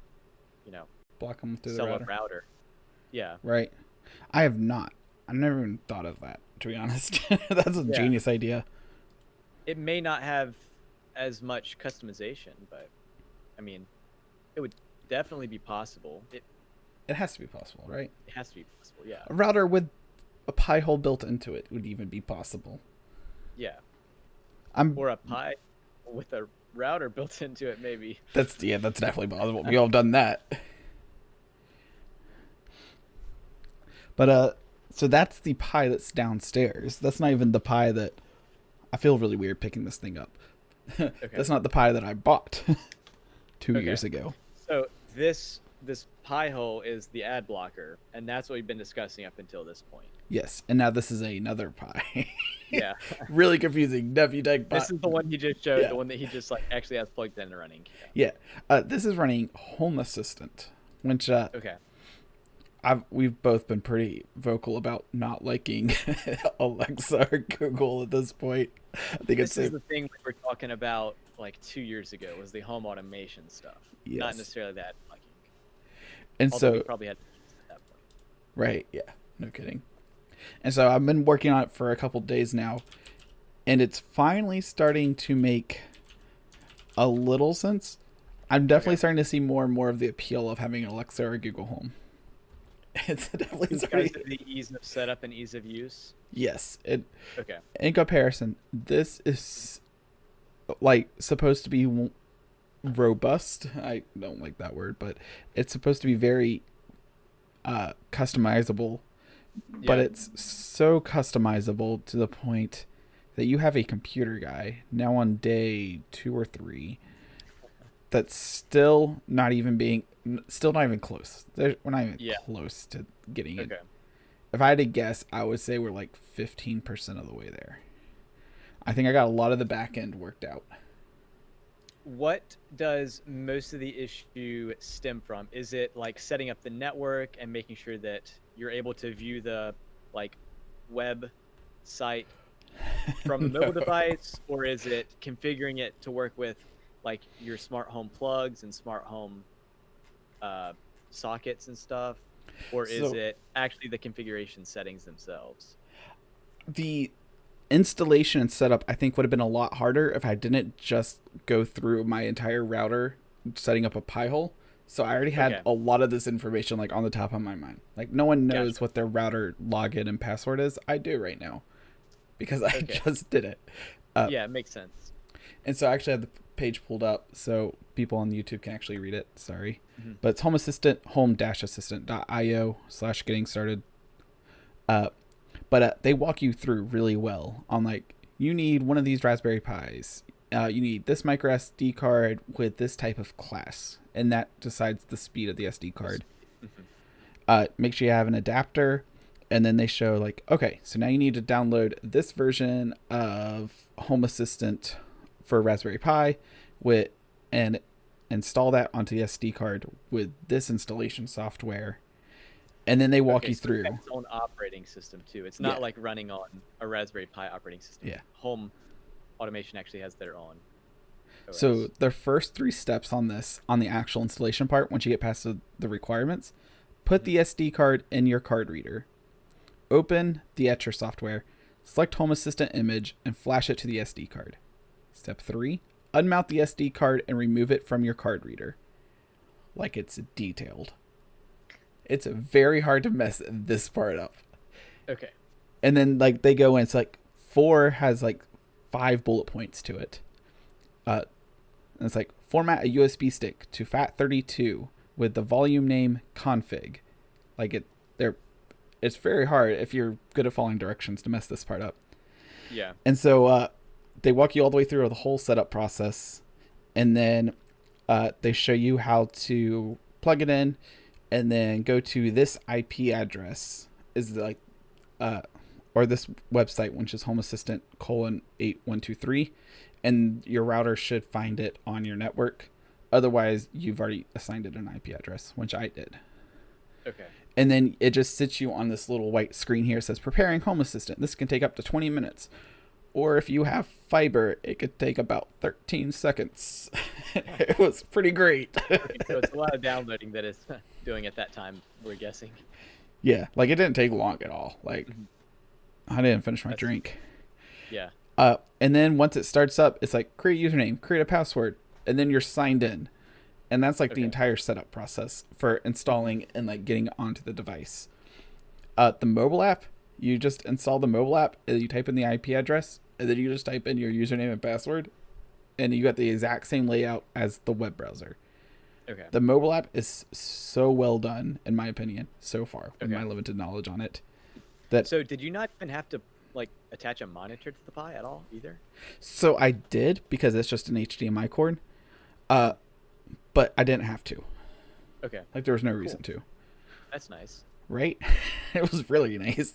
Block them through the sell router. a router. Yeah. Right. I have not. I've never even thought of that, to be honest. That's a genius idea. It may not have as much customization, but I mean, it would definitely be possible. It has to be possible, right? It has to be possible, yeah. A router with a Pi hole built into it would even be possible. Yeah. Or a Pi with a router built into it, maybe. That's definitely possible. We all done that. But so that's the Pi that's downstairs. That's not even the Pi that I feel really weird picking this thing up. Okay. That's not the Pi that I bought 2 years ago. So this Pi hole is the ad blocker, and that's what we've been discussing up until this point. Yes, and now this is another Pi. Yeah. Really confusing. Nephew Tech Pi. This is the one he just showed, the one that he just actually has plugged in and running. Yeah. This is running Home Assistant, which we've both been pretty vocal about not liking Alexa or Google at this point. I think this is the thing we were talking about like 2 years ago, was the home automation stuff, not necessarily that blocking. And although so we probably had to use it at that point. Right, yeah, no kidding. And so I've been working on it for a couple days now, and it's finally starting to make a little sense. I'm definitely starting to see more and more of the appeal of having Alexa or Google Home. It's definitely starting to the ease of setup and ease of use. Yes, in comparison, this is like supposed to be robust. I don't like that word, but it's supposed to be very customizable. Yeah. But it's so customizable to the point that you have a computer guy now on day 2 or 3 that's still not even close. We're not even close to getting it. If I had to guess, I would say we're like 15% of the way there. I think I got a lot of the back end worked out. What does most of the issue stem from? Is it like setting up the network and making sure that you're able to view the web site from the mobile device, or is it configuring it to work with like your smart home plugs and smart home sockets and stuff, or is it actually the configuration settings themselves? The installation and setup, I think, would have been a lot harder if I didn't just go through my entire router setting up a Pi hole. So I already had a lot of this information like on the top of my mind. Like no one knows what their router login and password is. I do right now because I just did it. Yeah, it makes sense. And so I actually have the page pulled up so people on YouTube can actually read it. Sorry. But it's Home Assistant, home-assistant.io/getting started. But they walk you through really well on like, you need one of these Raspberry Pis. You need this micro SD card with this type of class. And that decides the speed of the SD card. Make sure you have an adapter. And then they show like, okay, so now you need to download this version of Home Assistant for Raspberry Pi and install that onto the SD card with this installation software. And then they walk you through. It's its own operating system too. It's not like running on a Raspberry Pi operating system. Yeah. Home automation actually has their own OS. So the first 3 steps on this, on the actual installation part, once you get past the requirements, put the SD card in your card reader. Open the Etcher software, select Home Assistant image, and flash it to the SD card. Step 3, unmount the SD card and remove it from your card reader. Like it's detailed. It's very hard to mess this part up. Okay. And then like they go in, it's like 4 has like 5 bullet points to it. And it's like format a USB stick to FAT32 with the volume name config. Like it's very hard if you're good at following directions to mess this part up. Yeah. And so they walk you all the way through the whole setup process, and then they show you how to plug it in, and then go to this IP address is like or this website, which is Home Assistant :8123, and your router should find it on your network. Otherwise, you've already assigned it an IP address, which I did. Okay. And then it just sits you on this little white screen here. It says preparing Home Assistant. This can take up to 20 minutes. Or if you have fiber, it could take about 13 seconds. It was pretty great. So it's a lot of downloading that it's doing at that time, we're guessing. Yeah, like it didn't take long at all. Like I didn't finish my drink. Yeah. And then once it starts up, it's like create a username, create a password, and then you're signed in. And that's like the entire setup process for installing and like getting onto the device. The mobile app, you just install the mobile app and you type in the IP address, and then you just type in your username and password, and you got the exact same layout as the web browser. Okay. The mobile app is so well done, in my opinion, so far, with my limited knowledge on it. So did you not even have to like attach a monitor to the Pi at all either? So I did, because it's just an HDMI cord. But I didn't have to. Okay. Like there was no reason to. That's nice. Right? It was really nice.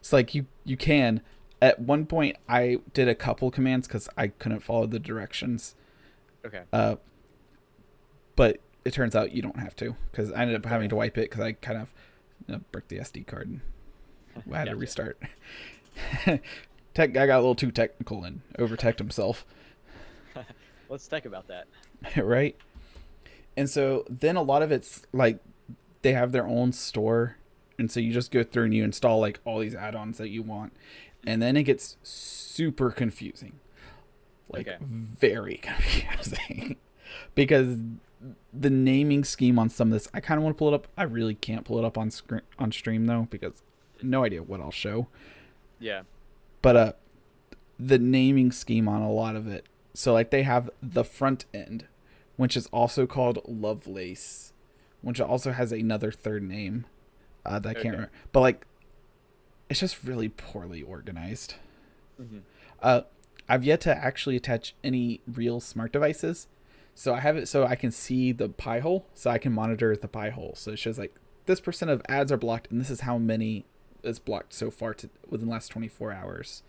It's like you can. At one point, I did a couple commands because I couldn't follow the directions. Okay. But it turns out you don't have to, because I ended up having to wipe it because I kind of broke the SD card and I had to restart. I got a little too technical and over-teched himself. Let's talk about that. Right? And so then a lot of it's like they have their own store, and so you just go through and you install like all these add-ons that you want, and then it gets super confusing, like very confusing, because the naming scheme on some of this, I kind of want to pull it up. I really can't pull it up on stream though, because no idea what I'll show. Yeah. But the naming scheme on a lot of it, so like they have the front end, which is also called Lovelace, which also has another third name that I can't remember. But like, it's just really poorly organized. I've yet to actually attach any real smart devices. So I have it so I can see the Pi hole, so I can monitor the Pi hole. So it shows like this % of ads are blocked, and this is how many is blocked so far within the last 24 hours.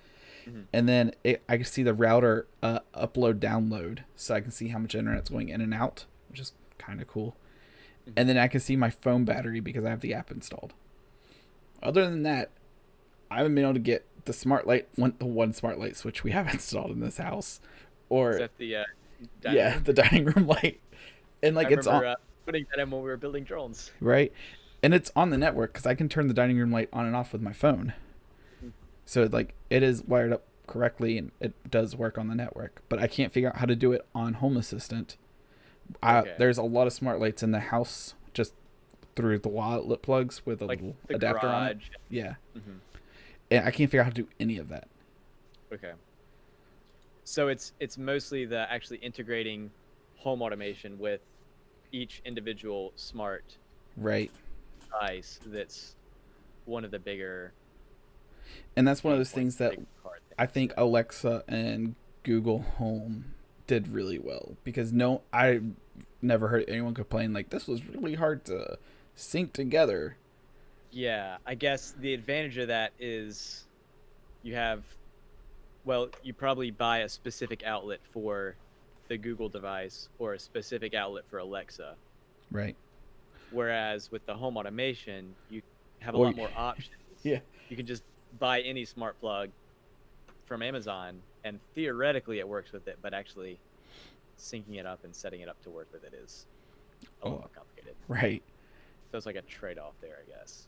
And then I can see the router upload download, so I can see how much internet's going in and out, which is kind of cool. And then I can see my phone battery because I have the app installed. Other than that, I haven't been able to get the the one smart light switch we have installed in this house, or is that the dining room? The dining room light, and like it's on putting that in when we were building drones, right? And it's on the network because I can turn the dining room light on and off with my phone. So like it is wired up correctly and it does work on the network, but I can't figure out how to do it on Home Assistant. There's a lot of smart lights in the house just through the wall outlet plugs with a little adapter on it. Yeah. And I can't figure out how to do any of that. Okay. So it's mostly the actually integrating home automation with each individual smart device that's one of the bigger. And that's one of those things that I think Alexa and Google Home did really well, because I never heard anyone complain like this was really hard to sync together. Yeah, I guess the advantage of that is you probably buy a specific outlet for the Google device or a specific outlet for Alexa. Right. Whereas with the home automation, you have a lot more options. Yeah. You can just buy any smart plug from Amazon, and theoretically it works with it, but actually syncing it up and setting it up to work with it is a lot more complicated. Right. So it's like a trade-off there, I guess.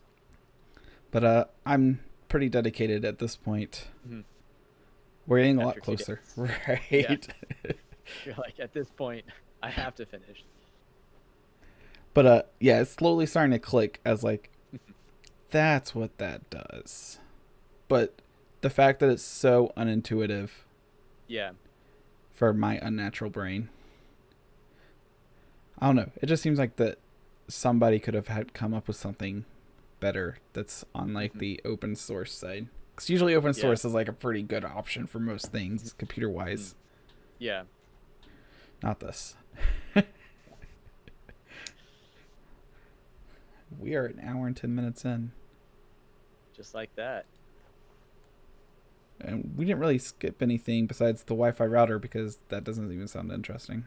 But I'm pretty dedicated at this point. We're getting a lot closer. Right. Yeah. You're like, at this point, I have to finish. But it's slowly starting to click as like, that's what that does. But the fact that it's so unintuitive. Yeah. For my unnatural brain. I don't know. It just seems like that somebody could have come up with something better that's on like the open source side. Because usually open source is like a pretty good option for most things, computer wise. Yeah. Not this. We are an hour and 10 minutes in. Just like that. And we didn't really skip anything besides the Wi-Fi router because that doesn't even sound interesting.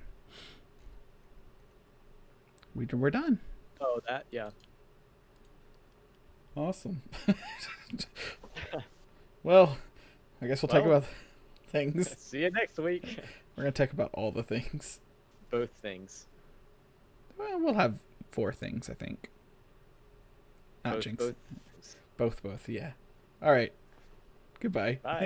We're done. Oh, that, yeah. Awesome. Well, I guess we'll talk about things. See you next week. We're going to talk about all the things. Both things. Well, we'll have 4 things, I think. Not jinx. Both. Both, yeah. All right. Goodbye. Bye.